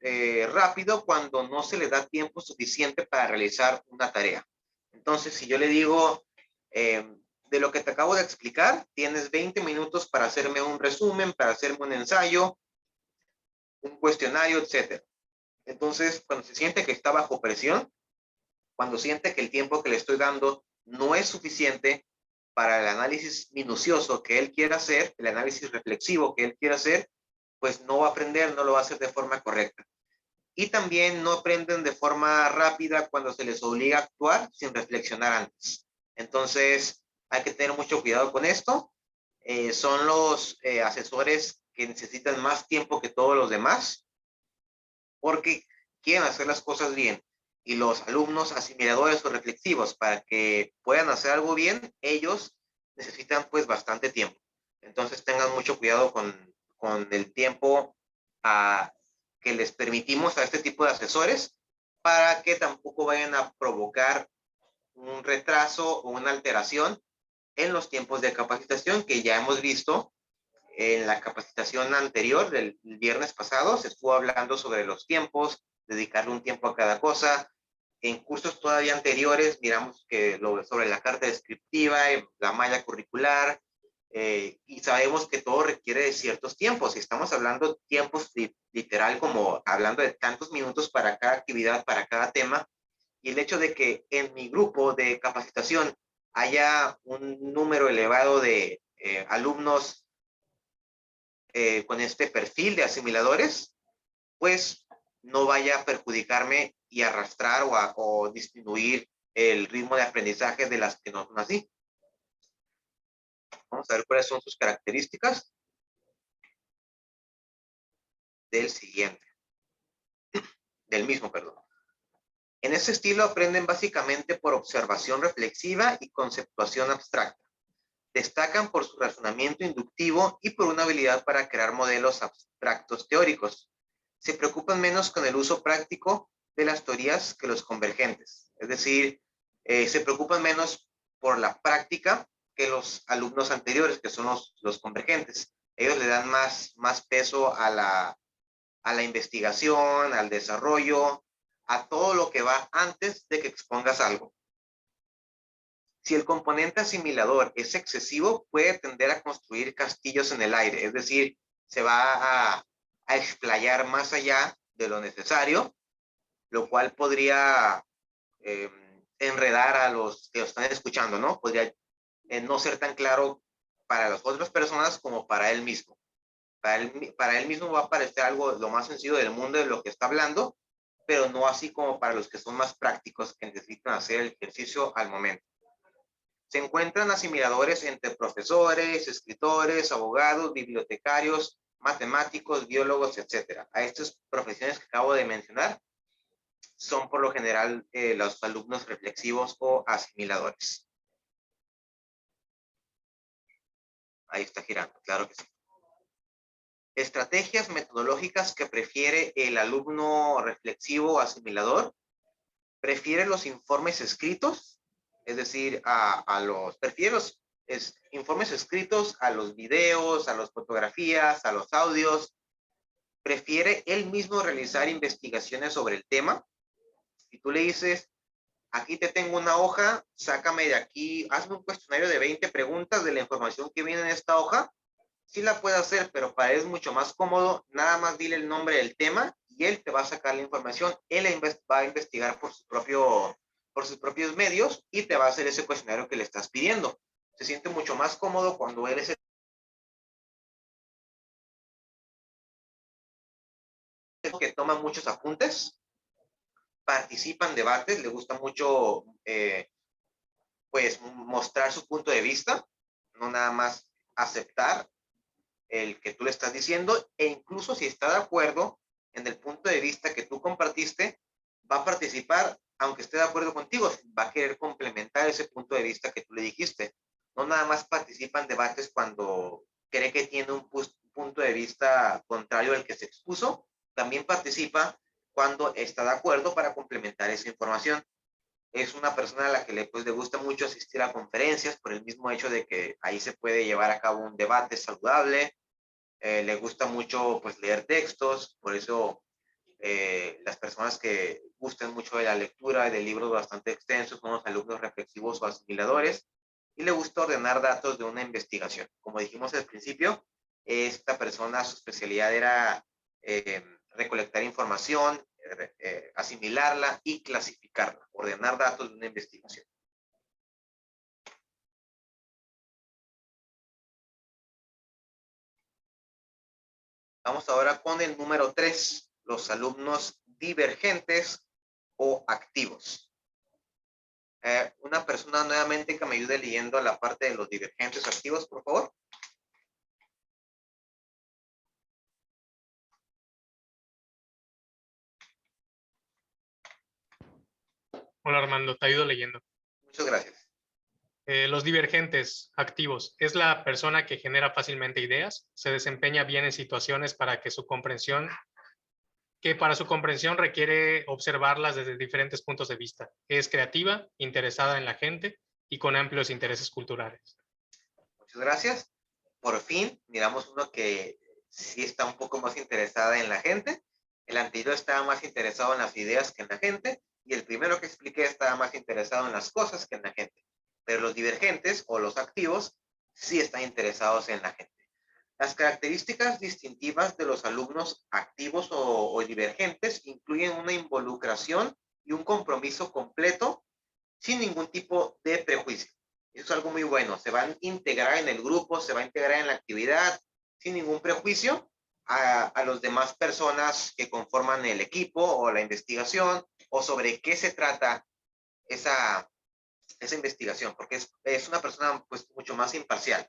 A: rápido cuando no se le da tiempo suficiente para realizar una tarea. Entonces, si yo le digo, de lo que te acabo de explicar, tienes 20 minutos para hacerme un resumen, para hacerme un ensayo, un cuestionario, etc. Entonces, cuando se siente que está bajo presión, cuando siente que el tiempo que le estoy dando no es suficiente para el análisis minucioso que él quiere hacer, el análisis reflexivo que él quiere hacer, pues no va a aprender, no lo va a hacer de forma correcta. Y también no aprenden de forma rápida cuando se les obliga a actuar sin reflexionar antes. Entonces, hay que tener mucho cuidado con esto. Son los asesores que necesitan más tiempo que todos los demás, porque quieren hacer las cosas bien. Y los alumnos asimiladores o reflexivos, para que puedan hacer algo bien, ellos necesitan pues bastante tiempo. Entonces tengan mucho cuidado con el tiempo que les permitimos a este tipo de asesores, para que tampoco vayan a provocar un retraso o una alteración en los tiempos de capacitación, que ya hemos visto en la capacitación anterior del viernes pasado. Se estuvo hablando sobre los tiempos, dedicarle un tiempo a cada cosa. En cursos todavía anteriores miramos que sobre la carta descriptiva, la malla curricular, y sabemos que todo requiere de ciertos tiempos. Y estamos hablando de tiempos literal, como hablando de tantos minutos para cada actividad, para cada tema. Y el hecho de que en mi grupo de capacitación haya un número elevado de alumnos con este perfil de asimiladores, pues no vaya a perjudicarme y arrastrar o disminuir el ritmo de aprendizaje de las que no son así. Vamos a ver cuáles son sus características del mismo, perdón. En ese estilo aprenden básicamente por observación reflexiva y conceptuación abstracta. Destacan por su razonamiento inductivo y por una habilidad para crear modelos abstractos teóricos. Se preocupan menos con el uso práctico de las teorías que los convergentes. Es decir, se preocupan menos por la práctica que los alumnos anteriores, que son los convergentes. Ellos le dan más peso a la investigación, al desarrollo, a todo lo que va antes de que expongas algo. Si el componente asimilador es excesivo, puede tender a construir castillos en el aire, es decir, se va a explayar más allá de lo necesario, lo cual podría enredar a los que lo están escuchando, ¿no? Podría no ser tan claro para las otras personas como para él mismo. Para él mismo va a parecer algo lo más sencillo del mundo de lo que está hablando, pero no así como para los que son más prácticos, que necesitan hacer el ejercicio al momento. Se encuentran asimiladores entre profesores, escritores, abogados, bibliotecarios, matemáticos, biólogos, etc. A estas profesiones que acabo de mencionar son por lo general los alumnos reflexivos o asimiladores. Ahí está girando, claro que sí. Estrategias metodológicas que prefiere el alumno reflexivo o asimilador. Prefiere los informes escritos, es decir, prefiere los informes escritos a los videos, a las fotografías, a los audios. Prefiere él mismo realizar investigaciones sobre el tema. Si tú le dices, aquí te tengo una hoja, sácame de aquí, hazme un cuestionario de 20 preguntas de la información que viene en esta hoja, sí la puede hacer, pero para él es mucho más cómodo, nada más dile el nombre del tema y él te va a sacar la información, él va a investigar por sus propios medios y te va a hacer ese cuestionario que le estás pidiendo. Se siente mucho más cómodo cuando él es el que toma muchos apuntes participa en debates, le gusta mucho pues mostrar su punto de vista, no nada más aceptar el que tú le estás diciendo, e incluso si está de acuerdo en el punto de vista que tú compartiste, va a participar, aunque esté de acuerdo contigo, va a querer complementar ese punto de vista que tú le dijiste. No nada más participa en debates cuando cree que tiene un punto de vista contrario al que se expuso, también participa cuando está de acuerdo para complementar esa información. Es una persona a la que le gusta mucho asistir a conferencias por el mismo hecho de que ahí se puede llevar a cabo un debate saludable. Le gusta mucho pues leer textos, por eso las personas que gustan mucho de la lectura de libros bastante extensos son los alumnos reflexivos o asimiladores, y le gusta ordenar datos de una investigación. Como dijimos al principio, esta persona, su especialidad era recolectar información, asimilarla y clasificarla, ordenar datos de una investigación. Vamos ahora con el número 3, los alumnos divergentes o activos. Una persona nuevamente que me ayude leyendo la parte de los divergentes activos, por favor.
B: Hola Armando, te ayudo leyendo.
A: Muchas gracias.
B: Los divergentes activos es la persona que genera fácilmente ideas, se desempeña bien en situaciones para su comprensión requiere observarlas desde diferentes puntos de vista. Es creativa, interesada en la gente y con amplios intereses culturales.
A: Muchas gracias. Por fin, miramos uno que sí está un poco más interesada en la gente. El anterior estaba más interesado en las ideas que en la gente, y el primero que expliqué estaba más interesado en las cosas que en la gente. Pero los divergentes o los activos sí están interesados en la gente. Las características distintivas de los alumnos activos o divergentes incluyen una involucración y un compromiso completo sin ningún tipo de prejuicio. Eso es algo muy bueno. Se van a integrar en el grupo, se va a integrar en la actividad sin ningún prejuicio a los demás personas que conforman el equipo o la investigación, o sobre qué se trata esa investigación, porque es una persona pues mucho más imparcial.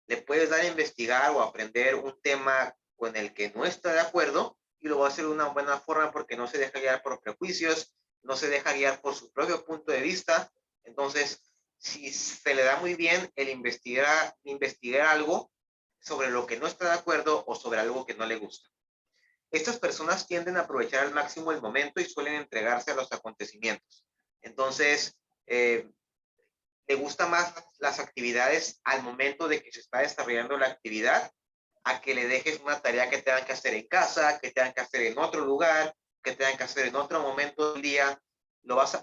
A: Le puedes dar a investigar o aprender un tema con el que no está de acuerdo, y lo va a hacer de una buena forma porque no se deja guiar por prejuicios, no se deja guiar por su propio punto de vista. Entonces, si se le da muy bien el investigar algo sobre lo que no está de acuerdo o sobre algo que no le gusta. Estas personas tienden a aprovechar al máximo el momento y suelen entregarse a los acontecimientos. Entonces, le gustan más las actividades al momento de que se está desarrollando la actividad, a que le dejes una tarea que tengan que hacer en casa, que tengan que hacer en otro lugar, que tengan que hacer en otro momento del día.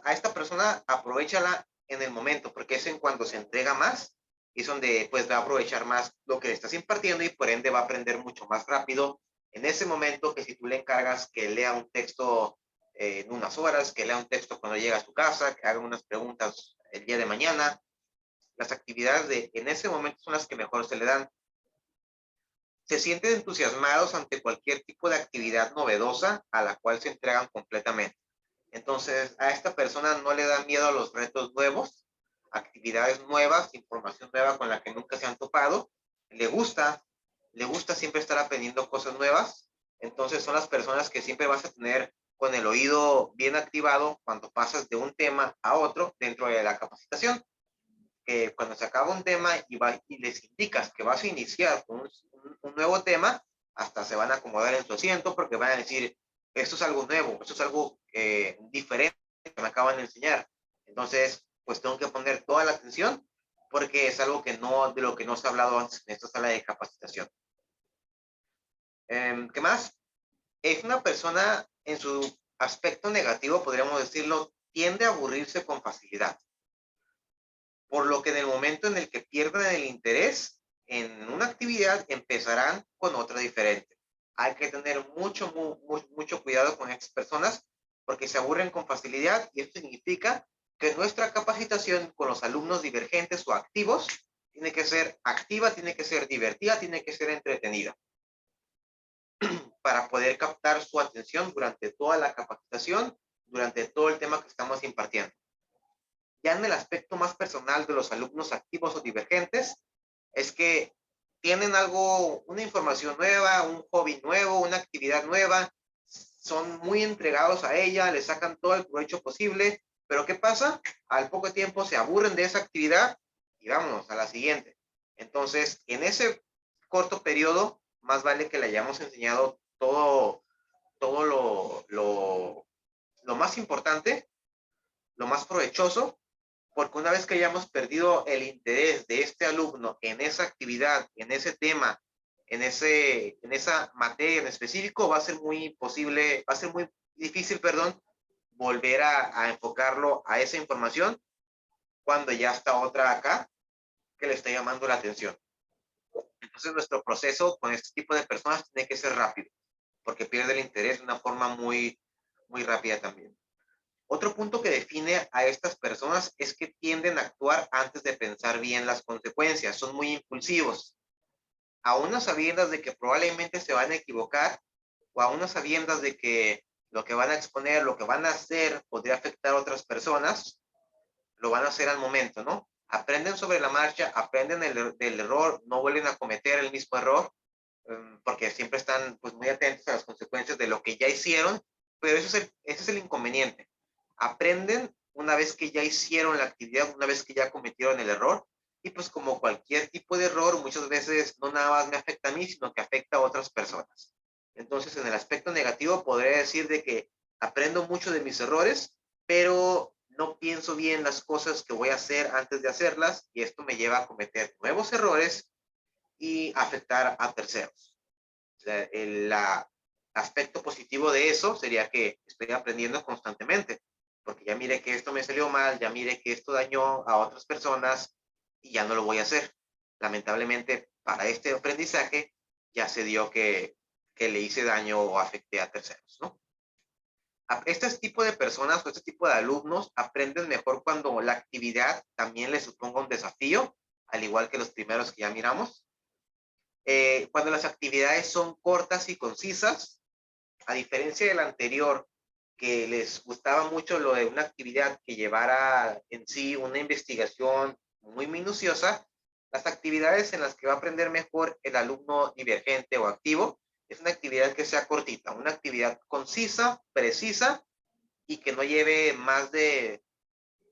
A: A esta persona aprovechala en el momento, porque es en cuando se entrega más, y es donde pues va a aprovechar más lo que le estás impartiendo, y por ende va a aprender mucho más rápido en ese momento que si tú le encargas que lea un texto en unas horas, que lea un texto cuando llega a su casa, que haga unas preguntas el día de mañana. Las actividades en ese momento son las que mejor se le dan. Se sienten entusiasmados ante cualquier tipo de actividad novedosa a la cual se entregan completamente. Entonces, a esta persona no le da miedo a los retos nuevos, actividades nuevas, información nueva con la que nunca se han topado. Le gusta siempre estar aprendiendo cosas nuevas. Entonces, son las personas que siempre vas a tener con el oído bien activado cuando pasas de un tema a otro dentro de la capacitación. Cuando se acaba un tema y les indicas que vas a iniciar con un nuevo tema, hasta se van a acomodar en su asiento porque van a decir, esto es algo nuevo, esto es algo diferente que me acaban de enseñar. Entonces, pues tengo que poner toda la atención porque es algo de lo que no se ha hablado antes en esta sala de capacitación. ¿Qué más? Es una persona, en su aspecto negativo, podríamos decirlo, tiende a aburrirse con facilidad. Por lo que en el momento en el que pierdan el interés en una actividad, empezarán con otra diferente. Hay que tener mucho cuidado con estas personas porque se aburren con facilidad, y esto significa que nuestra capacitación con los alumnos divergentes o activos tiene que ser activa, tiene que ser divertida, tiene que ser entretenida para poder captar su atención durante toda la capacitación durante todo el tema que estamos impartiendo. Ya en el aspecto más personal de los alumnos activos o divergentes, es que tienen algo, una información nueva, un hobby nuevo, una actividad nueva, son muy entregados a ella, le sacan todo el provecho posible, pero ¿qué pasa? Al poco tiempo se aburren de esa actividad y vámonos a la siguiente. Entonces, en ese corto periodo, más vale que le hayamos enseñado todo lo más importante, lo más provechoso, porque una vez que hayamos perdido el interés de este alumno en esa actividad, en ese tema, en esa materia en específico, va a ser muy difícil, volver a enfocarlo a esa información cuando ya está otra acá que le está llamando la atención. Entonces, nuestro proceso con este tipo de personas tiene que ser rápido, porque pierde el interés de una forma muy, muy rápida también. Otro punto que define a estas personas es que tienden a actuar antes de pensar bien las consecuencias. Son muy impulsivos. A unas sabiendas de que probablemente se van a equivocar, o a unas sabiendas de que lo que van a exponer, lo que van a hacer, podría afectar a otras personas, lo van a hacer al momento, ¿no? Aprenden sobre la marcha, aprenden del error, no vuelven a cometer el mismo error, porque siempre están pues muy atentos a las consecuencias de lo que ya hicieron, pero ese es el inconveniente. Aprenden una vez que ya hicieron la actividad, una vez que ya cometieron el error, y pues como cualquier tipo de error, muchas veces no nada más me afecta a mí, sino que afecta a otras personas. Entonces, en el aspecto negativo, podría decir de que aprendo mucho de mis errores, pero no pienso bien las cosas que voy a hacer antes de hacerlas, y esto me lleva a cometer nuevos errores y afectar a terceros. El aspecto positivo de eso sería que estoy aprendiendo constantemente, porque ya mire que esto me salió mal, ya mire que esto dañó a otras personas y ya no lo voy a hacer. Lamentablemente, para este aprendizaje ya se dio que le hice daño o afecté a terceros, ¿no? Este tipo de personas o este tipo de alumnos aprenden mejor cuando la actividad también les suponga un desafío, al igual que los primeros que ya miramos. Cuando las actividades son cortas y concisas, a diferencia del anterior, que les gustaba mucho lo de una actividad que llevara en sí una investigación muy minuciosa, las actividades en las que va a aprender mejor el alumno divergente o activo es una actividad que sea cortita, una actividad concisa, precisa y que no lleve más de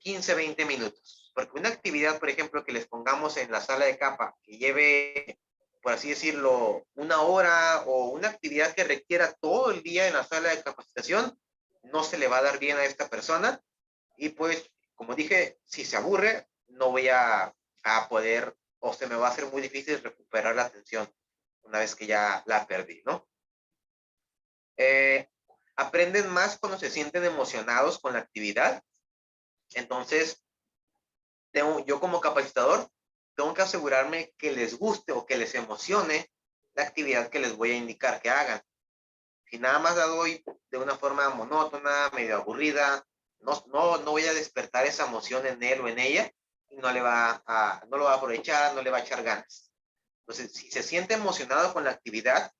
A: 15, 20 minutos. Porque una actividad, por ejemplo, que les pongamos en la sala de capa, que lleve, por así decirlo, una hora, o una actividad que requiera todo el día en la sala de capacitación, no se le va a dar bien a esta persona. Y pues, como dije, si se aburre, no voy a poder, o se me va a hacer muy difícil recuperar la atención una vez que ya la perdí, ¿no? Aprenden más cuando se sienten emocionados con la actividad. Entonces, yo como capacitador, tengo que asegurarme que les guste o que les emocione la actividad que les voy a indicar que hagan. Si nada más la doy de una forma monótona, medio aburrida, no voy a despertar esa emoción en él o en ella y no lo va a aprovechar, no le va a echar ganas. Entonces, si se siente emocionado con la actividad,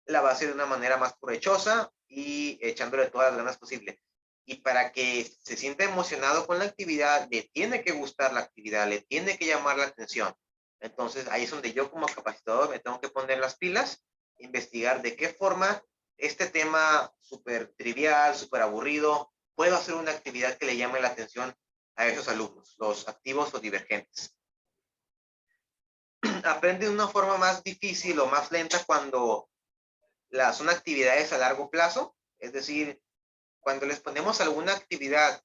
A: la va a hacer de una manera más provechosa y echándole todas las ganas posible. Y para que se sienta emocionado con la actividad, le tiene que gustar la actividad, le tiene que llamar la atención. Entonces, ahí es donde yo como capacitador me tengo que poner las pilas, investigar de qué forma este tema súper trivial, súper aburrido, puedo hacer una actividad que le llame la atención a esos alumnos, los activos o divergentes. Aprende de una forma más difícil o más lenta cuando son actividades a largo plazo, es decir, cuando les ponemos alguna actividad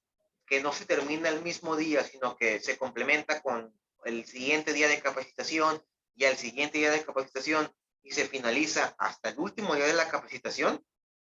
A: que no se termina el mismo día, sino que se complementa con el siguiente día de capacitación y al siguiente día de capacitación y se finaliza hasta el último día de la capacitación,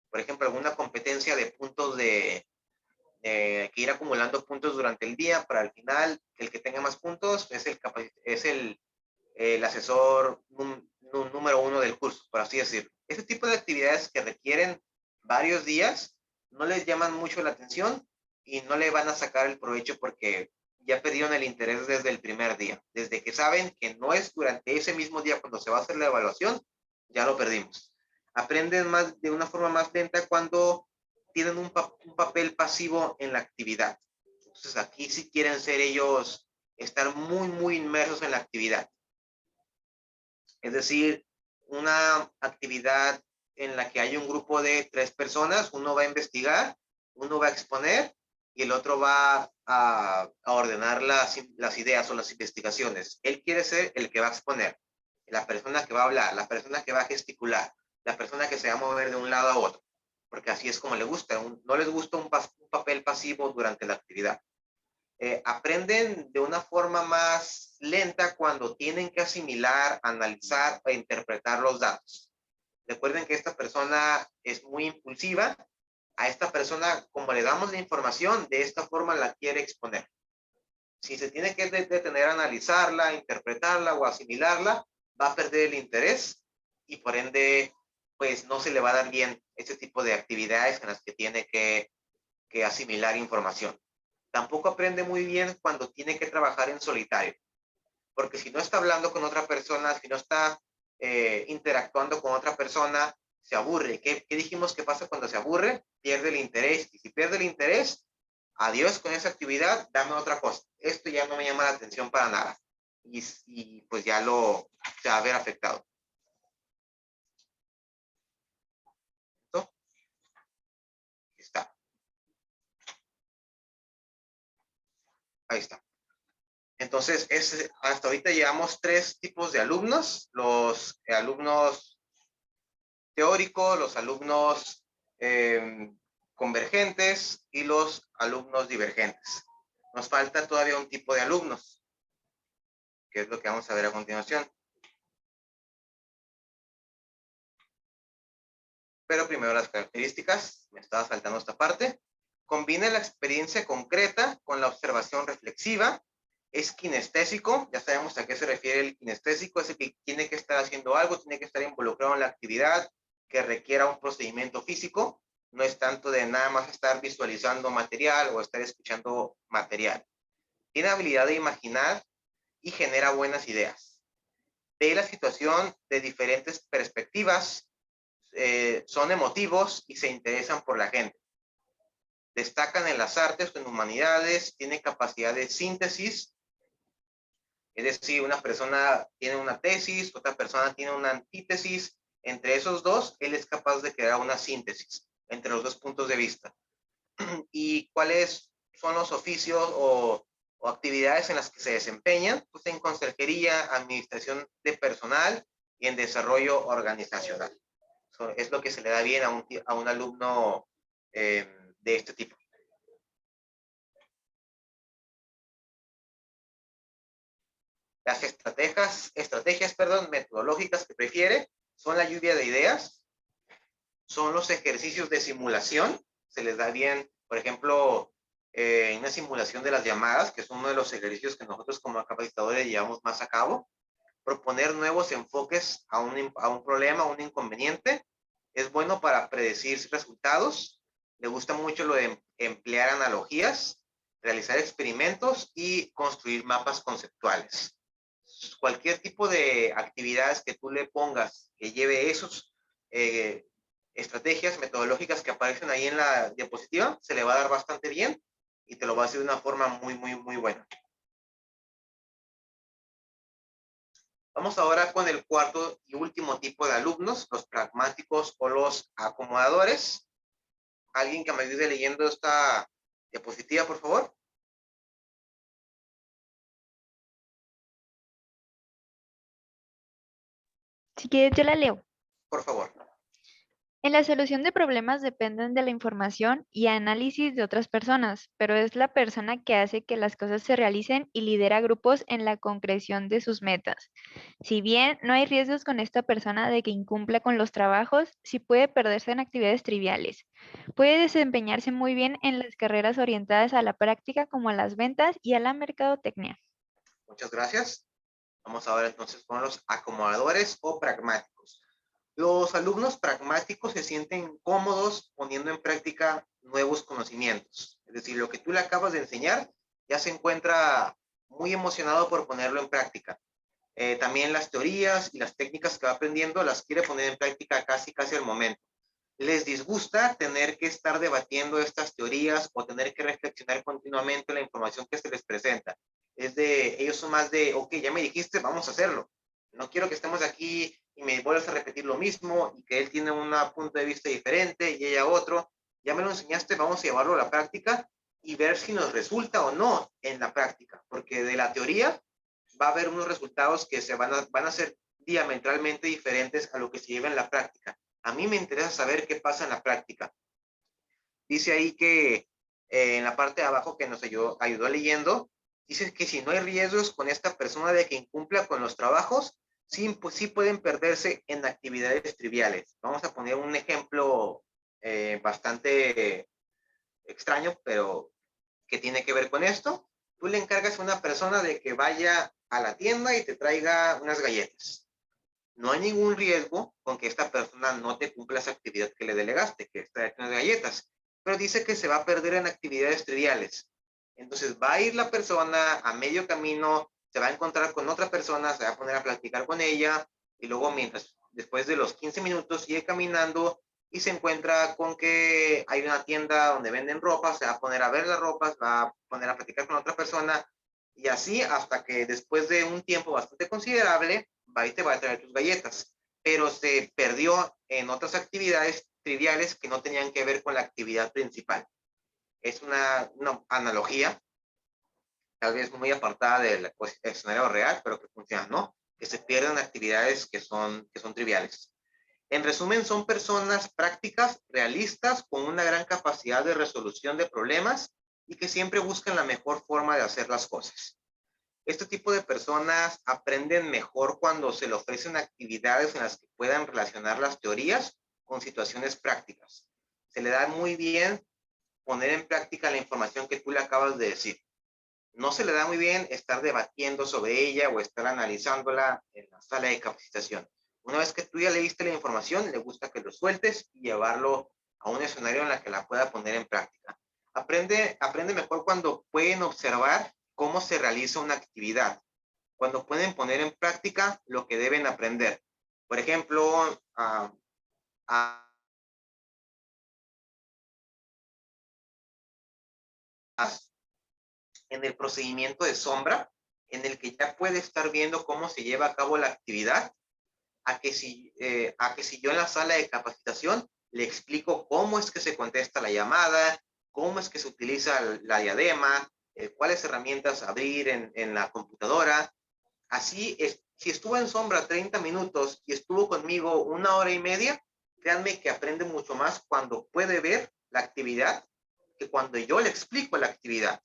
A: por ejemplo, alguna competencia de puntos que ir acumulando puntos durante el día para al final el que tenga más puntos es el asesor número 1 del curso, por así decirlo. Este tipo de actividades que requieren varios días no les llaman mucho la atención y no le van a sacar el provecho porque ya perdieron el interés desde el primer día. Desde que saben que no es durante ese mismo día cuando se va a hacer la evaluación, ya lo perdimos. Aprenden de una forma más lenta cuando tienen un papel pasivo en la actividad. Entonces aquí sí quieren ser ellos, estar muy inmersos en la actividad. Es decir, una actividad en la que hay un grupo de 3 personas, uno va a investigar, uno va a exponer y el otro va a ordenar las ideas o las investigaciones. Él quiere ser el que va a exponer, la persona que va a hablar, la persona que va a gesticular, la persona que se va a mover de un lado a otro, porque así es como le gusta. No les gusta un papel pasivo durante la actividad. Aprenden de una forma más lenta cuando tienen que asimilar, analizar e interpretar los datos. Recuerden que esta persona es muy impulsiva. A esta persona, como le damos la información, de esta forma la quiere exponer. Si se tiene que detener a analizarla, interpretarla o asimilarla, va a perder el interés y por ende, pues no se le va a dar bien este tipo de actividades en las que tiene que asimilar información. Tampoco aprende muy bien cuando tiene que trabajar en solitario, porque si no está hablando con otra persona, si no está interactuando con otra persona, se aburre. ¿Qué dijimos que pasa cuando se aburre? Pierde el interés. Y si pierde el interés, adiós con esa actividad, dame otra cosa. Esto ya no me llama la atención para nada. Y pues ya se va a ver afectado. ¿Listo? Está. Ahí está. Entonces, hasta ahorita llevamos 3 tipos de alumnos. Los alumnos teóricos, los alumnos convergentes y los alumnos divergentes. Nos falta todavía un tipo de alumnos, que es lo que vamos a ver a continuación. Pero primero las características. Me estaba saltando esta parte. Combina la experiencia concreta con la observación reflexiva. Es kinestésico, ya sabemos a qué se refiere el kinestésico, es el que tiene que estar haciendo algo, tiene que estar involucrado en la actividad que requiera un procedimiento físico, no es tanto de nada más estar visualizando material o estar escuchando material. Tiene habilidad de imaginar y genera buenas ideas. Ve la situación de diferentes perspectivas, son emotivos y se interesan por la gente. Destacan en las artes o en humanidades, tiene capacidad de síntesis. Es decir, una persona tiene una tesis, otra persona tiene una antítesis. Entre esos dos, él es capaz de crear una síntesis entre los dos puntos de vista. ¿Y cuáles son los oficios o actividades en las que se desempeñan? Pues en conserjería, administración de personal y en desarrollo organizacional. Es lo que se le da bien a un alumno de este tipo. Las estrategias metodológicas que prefiere son la lluvia de ideas, son los ejercicios de simulación, se les da bien, por ejemplo, una simulación de las llamadas, que es uno de los ejercicios que nosotros como capacitadores llevamos más a cabo. Proponer nuevos enfoques a un problema, a un inconveniente, es bueno para predecir resultados. Le gusta mucho lo de emplear analogías, realizar experimentos y construir mapas conceptuales. Cualquier tipo de actividades que tú le pongas que lleve esos estrategias metodológicas que aparecen ahí en la diapositiva, se le va a dar bastante bien y te lo va a hacer de una forma muy buena. Vamos ahora con el cuarto y último tipo de alumnos, los pragmáticos o los acomodadores. ¿Alguien que me ayude leyendo esta diapositiva, por favor?
C: Si quieres, yo la leo.
A: Por favor.
C: En la solución de problemas dependen de la información y análisis de otras personas, pero es la persona que hace que las cosas se realicen y lidera grupos en la concreción de sus metas. Si bien no hay riesgos con esta persona de que incumpla con los trabajos, sí puede perderse en actividades triviales. Puede desempeñarse muy bien en las carreras orientadas a la práctica como a las ventas y a la mercadotecnia.
A: Muchas gracias. Vamos ahora entonces con los acomodadores o pragmáticos. Los alumnos pragmáticos se sienten cómodos poniendo en práctica nuevos conocimientos. Es decir, lo que tú le acabas de enseñar ya se encuentra muy emocionado por ponerlo en práctica. También las teorías y las técnicas que va aprendiendo las quiere poner en práctica casi al momento. les disgusta tener que estar debatiendo estas teorías o tener que reflexionar continuamente la información que se les presenta. Ellos son más de, ok, ya me dijiste, vamos a hacerlo. No quiero que estemos aquí y me vuelvas a repetir lo mismo y que él tiene un punto de vista diferente y ella otro. Ya me lo enseñaste, vamos a llevarlo a la práctica y ver si nos resulta o no en la práctica, porque de la teoría va a haber unos resultados que van a ser diametralmente diferentes a lo que se lleva en la práctica. A mí me interesa saber qué pasa en la práctica. Dice ahí que en la parte de abajo que nos ayudó leyendo, dice que si no hay riesgos con esta persona de que incumpla con los trabajos, sí, pues sí pueden perderse en actividades triviales. Vamos a poner un ejemplo bastante extraño, pero que tiene que ver con esto. Tú le encargas a una persona de que vaya a la tienda y te traiga unas galletas. No hay ningún riesgo con que esta persona no te cumpla esa actividad que le delegaste, que es traerte unas galletas, pero dice que se va a perder en actividades triviales. Entonces va a ir la persona a medio camino, se va a encontrar con otra persona, se va a poner a platicar con ella y luego después de los 15 minutos sigue caminando y se encuentra con que hay una tienda donde venden ropa, se va a poner a ver las ropas, va a poner a platicar con otra persona y así hasta que después de un tiempo bastante considerable va y te va a traer tus galletas, pero se perdió en otras actividades triviales que no tenían que ver con la actividad principal. Es una analogía, tal vez muy apartada del escenario real, pero que funciona, ¿no? Que se pierden actividades que son triviales. En resumen, son personas prácticas, realistas, con una gran capacidad de resolución de problemas y que siempre buscan la mejor forma de hacer las cosas. Este tipo de personas aprenden mejor cuando se le ofrecen actividades en las que puedan relacionar las teorías con situaciones prácticas. Se le da muy bien poner en práctica la información que tú le acabas de decir. No se le da muy bien estar debatiendo sobre ella o estar analizándola en la sala de capacitación. Una vez que tú ya leíste la información, le gusta que lo sueltes y llevarlo a un escenario en el que la pueda poner en práctica. Aprende mejor cuando pueden observar cómo se realiza una actividad, cuando pueden poner en práctica lo que deben aprender. Por ejemplo, en el procedimiento de sombra, en el que ya puede estar viendo cómo se lleva a cabo la actividad, a que si yo en la sala de capacitación le explico cómo es que se contesta la llamada, cómo es que se utiliza la diadema, cuáles herramientas abrir en la computadora. Así es, si estuvo en sombra 30 minutos y estuvo conmigo 1 hora y media, créanme que aprende mucho más cuando puede ver la actividad que cuando yo le explico la actividad.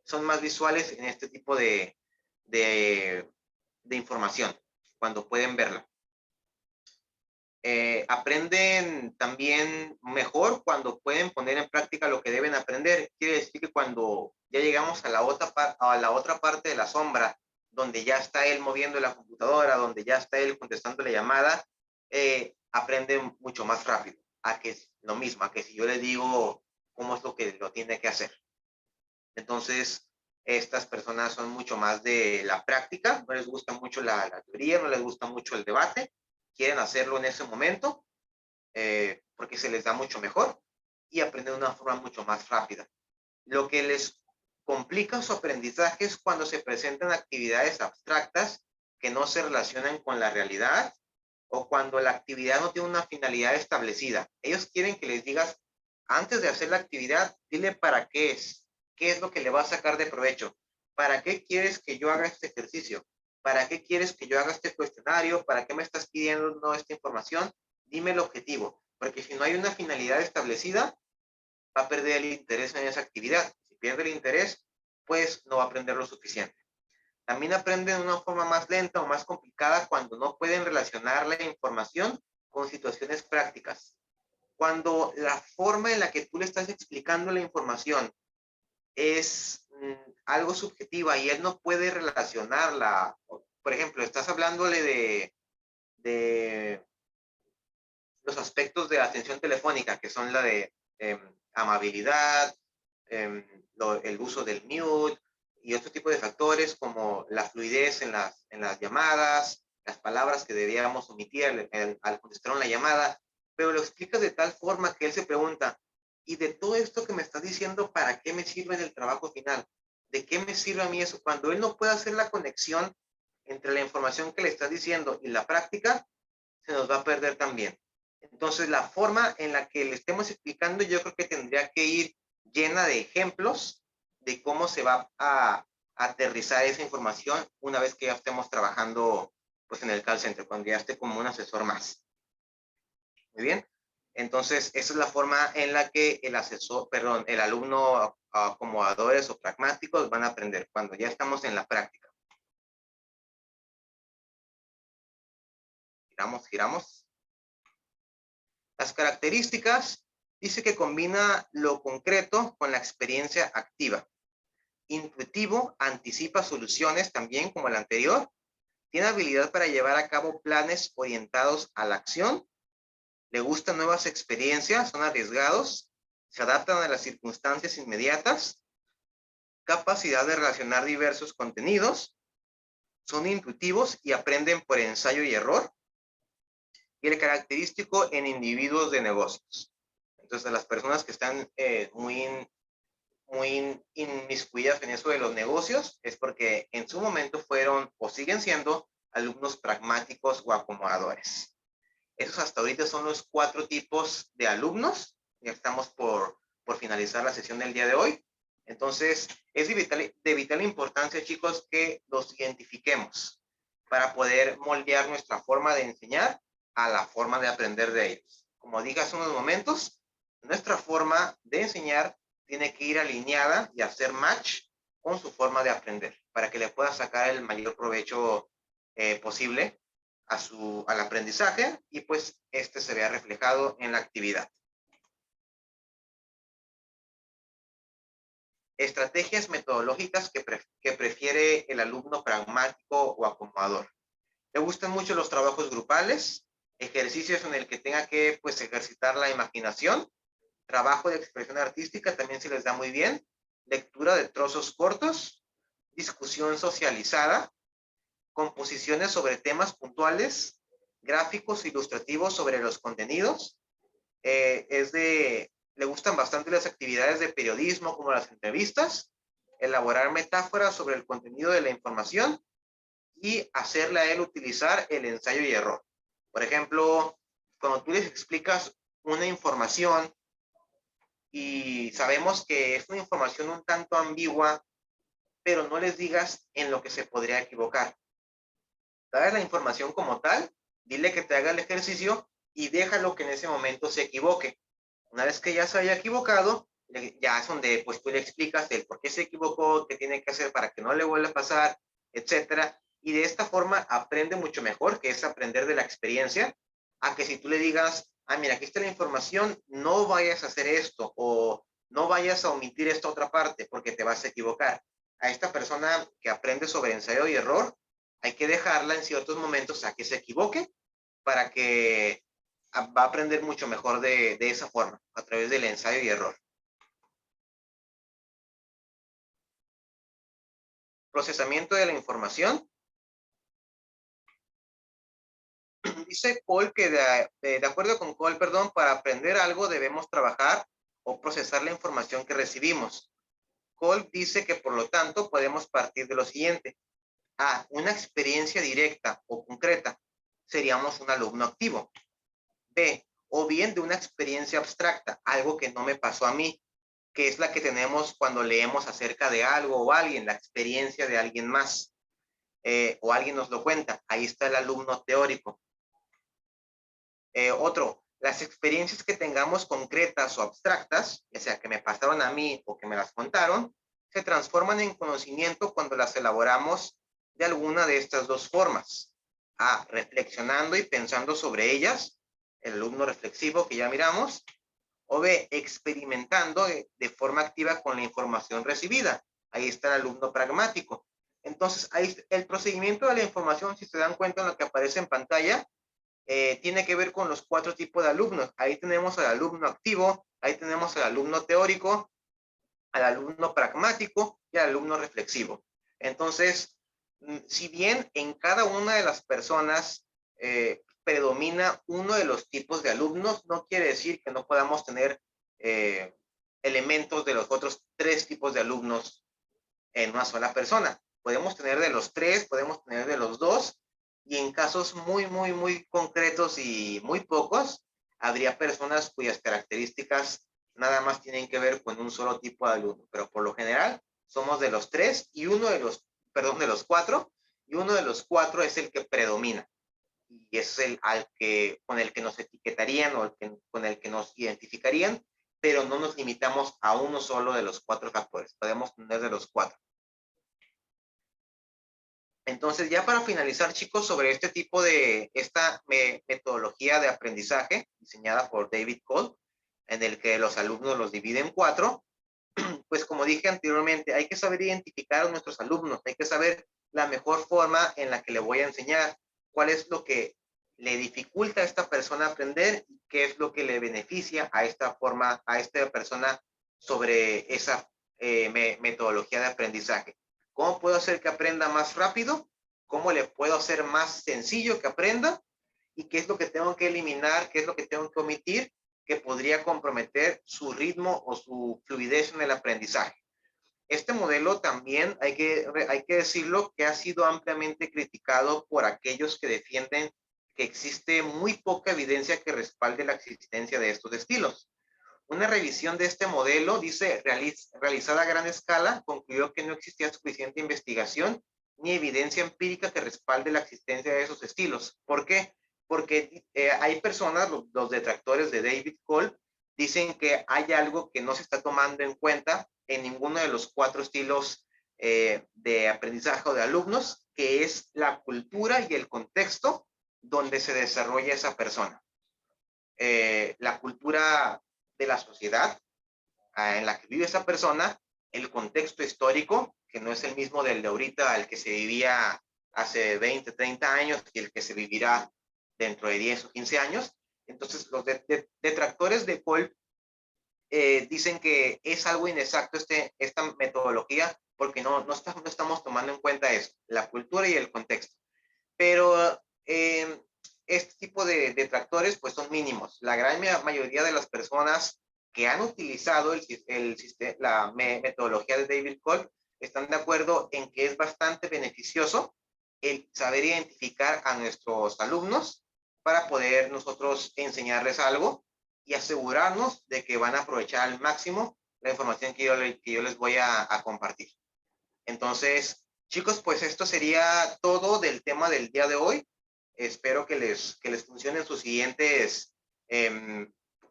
A: Son más visuales en este tipo de información, cuando pueden verla. Aprenden también mejor cuando pueden poner en práctica lo que deben aprender. Quiere decir que cuando ya llegamos a la otra parte de la sombra, donde ya está él moviendo la computadora, donde ya está él contestando la llamada, aprenden mucho más rápido. A que si yo le digo cómo es lo que lo tiene que hacer. Entonces, estas personas son mucho más de la práctica, no les gusta mucho la teoría, no les gusta mucho el debate, quieren hacerlo en ese momento porque se les da mucho mejor y aprenden de una forma mucho más rápida. Lo que les complica su aprendizaje es cuando se presentan actividades abstractas que no se relacionan con la realidad o cuando la actividad no tiene una finalidad establecida. Ellos quieren que les digas, antes de hacer la actividad, dile para qué es lo que le va a sacar de provecho. ¿Para qué quieres que yo haga este ejercicio? ¿Para qué quieres que yo haga este cuestionario? ¿Para qué me estás pidiendo esta información? Dime el objetivo, porque si no hay una finalidad establecida, va a perder el interés en esa actividad. Si pierde el interés, pues no va a aprender lo suficiente. También aprenden de una forma más lenta o más complicada cuando no pueden relacionar la información con situaciones prácticas. Cuando la forma en la que tú le estás explicando la información es algo subjetiva y él no puede relacionarla. Por ejemplo, estás hablándole de los aspectos de atención telefónica, que son la de amabilidad, el uso del mute y otro tipo de factores como la fluidez en las llamadas, las palabras que debíamos omitir al contestar una llamada. pero lo explicas de tal forma que él se pregunta, ¿y de todo esto que me estás diciendo, para qué me sirve en el trabajo final? ¿De qué me sirve a mí eso? Cuando él no puede hacer la conexión entre la información que le estás diciendo y la práctica, se nos va a perder también. Entonces, la forma en la que le estemos explicando, yo creo que tendría que ir llena de ejemplos de cómo se va a aterrizar esa información una vez que ya estemos trabajando pues en el call center, cuando ya esté como un asesor más. Muy bien. Entonces, esa es la forma en la que el alumno, acomodadores o pragmáticos van a aprender cuando ya estamos en la práctica. Giramos. Las características, dice que combina lo concreto con la experiencia activa. Intuitivo, anticipa soluciones también como el anterior. Tiene habilidad para llevar a cabo planes orientados a la acción. Le gustan nuevas experiencias, son arriesgados, se adaptan a las circunstancias inmediatas. Capacidad de relacionar diversos contenidos. Son intuitivos y aprenden por ensayo y error. Y el característico en individuos de negocios. Entonces, las personas que están muy inmiscuidas en eso de los negocios es porque en su momento fueron o siguen siendo alumnos pragmáticos o acomodadores. Esos hasta ahorita son los 4 tipos de alumnos. Ya estamos por finalizar la sesión del día de hoy. Entonces, es de vital importancia, chicos, que los identifiquemos para poder moldear nuestra forma de enseñar a la forma de aprender de ellos. Como dije hace unos momentos, nuestra forma de enseñar tiene que ir alineada y hacer match con su forma de aprender para que le pueda sacar el mayor provecho posible al aprendizaje y pues este se vea reflejado en la actividad. Estrategias metodológicas que prefiere el alumno pragmático o acomodador. Le gustan mucho los trabajos grupales, ejercicios en el que tenga que pues ejercitar la imaginación, trabajo de expresión artística también se les da muy bien, lectura de trozos cortos, discusión socializada, composiciones sobre temas puntuales, gráficos ilustrativos sobre los contenidos. Le gustan bastante las actividades de periodismo como las entrevistas, elaborar metáforas sobre el contenido de la información y hacerle a él utilizar el ensayo y error. Por ejemplo, cuando tú les explicas una información y sabemos que es una información un tanto ambigua, pero no les digas en lo que se podría equivocar. Dale la información como tal, dile que te haga el ejercicio y déjalo que en ese momento se equivoque. Una vez que ya se haya equivocado, ya es donde pues tú le explicas el por qué se equivocó, qué tiene que hacer para que no le vuelva a pasar, etcétera. Y de esta forma aprende mucho mejor, que es aprender de la experiencia, a que si tú le digas, mira, aquí está la información, no vayas a hacer esto o no vayas a omitir esta otra parte porque te vas a equivocar. A esta persona que aprende sobre ensayo y error, hay que dejarla en ciertos momentos a que se equivoque para que va a aprender mucho mejor de esa forma, a través del ensayo y error. Procesamiento de la información. Dice Cole que de acuerdo con Cole, para aprender algo debemos trabajar o procesar la información que recibimos. Cole dice que por lo tanto podemos partir de lo siguiente. A, una experiencia directa o concreta. Seríamos un alumno activo. B, o bien de una experiencia abstracta, algo que no me pasó a mí, que es la que tenemos cuando leemos acerca de algo o alguien, la experiencia de alguien más, o alguien nos lo cuenta. Ahí está el alumno teórico. Otro, las experiencias que tengamos concretas o abstractas, ya sea que me pasaron a mí o que me las contaron, se transforman en conocimiento cuando las elaboramos de alguna de estas dos formas. A, reflexionando y pensando sobre ellas, el alumno reflexivo que ya miramos, o B, experimentando de forma activa con la información recibida. Ahí está el alumno pragmático. Entonces, ahí el procedimiento de la información, si se dan cuenta en lo que aparece en pantalla, tiene que ver con los 4 tipos de alumnos. Ahí tenemos al alumno activo, ahí tenemos al alumno teórico, al alumno pragmático y al alumno reflexivo. Entonces, si bien en cada una de las personas predomina uno de los tipos de alumnos, no quiere decir que no podamos tener elementos de los otros 3 tipos de alumnos en una sola persona. Podemos tener de los 3, podemos tener de los 2, y en casos muy, muy, muy concretos y muy pocos, habría personas cuyas características nada más tienen que ver con un solo tipo de alumno, pero por lo general somos de los 3 y de los 4, y uno de los 4 es el que predomina, y es con el que nos etiquetarían o con el que nos identificarían, pero no nos limitamos a uno solo de los 4 factores, podemos tener de los 4. Entonces, ya para finalizar, chicos, sobre esta metodología de aprendizaje diseñada por David Cole, en el que los alumnos los divide en 4, pues como dije anteriormente, hay que saber identificar a nuestros alumnos, hay que saber la mejor forma en la que le voy a enseñar, cuál es lo que le dificulta a esta persona aprender y qué es lo que le beneficia a esta persona sobre esa metodología de aprendizaje. ¿Cómo puedo hacer que aprenda más rápido? ¿Cómo le puedo hacer más sencillo que aprenda? ¿Y qué es lo que tengo que eliminar? ¿Qué es lo que tengo que omitir que podría comprometer su ritmo o su fluidez en el aprendizaje? Este modelo también, hay que decirlo, que ha sido ampliamente criticado por aquellos que defienden que existe muy poca evidencia que respalde la existencia de estos estilos. Una revisión de este modelo, dice, realizada a gran escala, concluyó que no existía suficiente investigación ni evidencia empírica que respalde la existencia de esos estilos. ¿Por qué? Porque hay personas, los detractores de David Cole, dicen que hay algo que no se está tomando en cuenta en ninguno de los 4 estilos de aprendizaje o de alumnos, que es la cultura y el contexto donde se desarrolla esa persona. La cultura de la sociedad en la que vive esa persona, el contexto histórico, que no es el mismo del de ahorita, al que se vivía hace 20, 30 años y el que se vivirá dentro de 10 o 15 años. Entonces, los detractores de Cole dicen que es algo inexacto esta metodología porque no estamos tomando en cuenta eso, la cultura y el contexto. Pero este tipo de detractores pues son mínimos. La gran mayoría de las personas que han utilizado la metodología de David Cole están de acuerdo en que es bastante beneficioso el saber identificar a nuestros alumnos para poder nosotros enseñarles algo y asegurarnos de que van a aprovechar al máximo la información que yo les voy a compartir. Entonces, chicos, pues esto sería todo del tema del día de hoy. Espero que les funcionen sus siguientes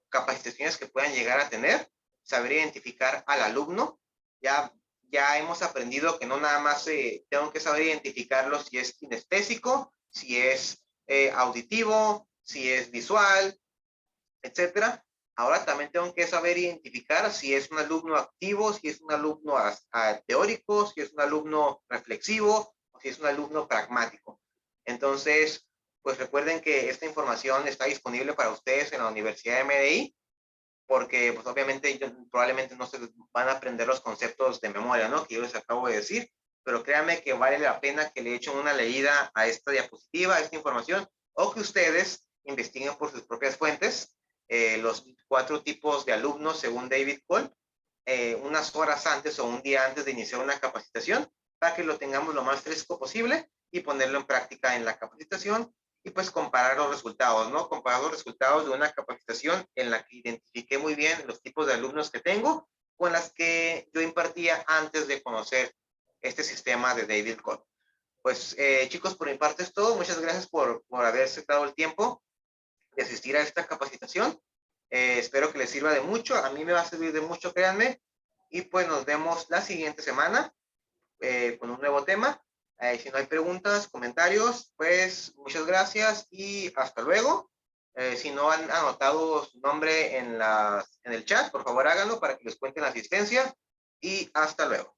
A: capacitaciones que puedan llegar a tener. Saber identificar al alumno. Ya hemos aprendido que no nada más tengo que saber identificarlo si es kinestésico, si es auditivo, si es visual, etcétera. Ahora también tengo que saber identificar si es un alumno activo, si es un alumno teórico, si es un alumno reflexivo, o si es un alumno pragmático. Entonces, pues recuerden que esta información está disponible para ustedes en la Universidad de MDI, porque pues obviamente probablemente no se van a aprender los conceptos de memoria, ¿no? Que yo les acabo de decir, pero créanme que vale la pena que le echen una leída a esta diapositiva, a esta información, o que ustedes investiguen por sus propias fuentes los 4 tipos de alumnos según David Cole, unas horas antes o un día antes de iniciar una capacitación, para que lo tengamos lo más fresco posible y ponerlo en práctica en la capacitación y pues comparar los resultados, ¿no? Comparar los resultados de una capacitación en la que identifiqué muy bien los tipos de alumnos que tengo con las que yo impartía antes de conocer este sistema de David Cole. Pues chicos, por mi parte es todo. Muchas gracias por haberse dado el tiempo de asistir a esta capacitación. Espero que les sirva de mucho. A mí me va a servir de mucho, créanme. Y pues nos vemos la siguiente semana con un nuevo tema. Si no hay preguntas, comentarios, pues muchas gracias y hasta luego. Si no han anotado su nombre en el chat, por favor háganlo para que les cuenten la asistencia y hasta luego.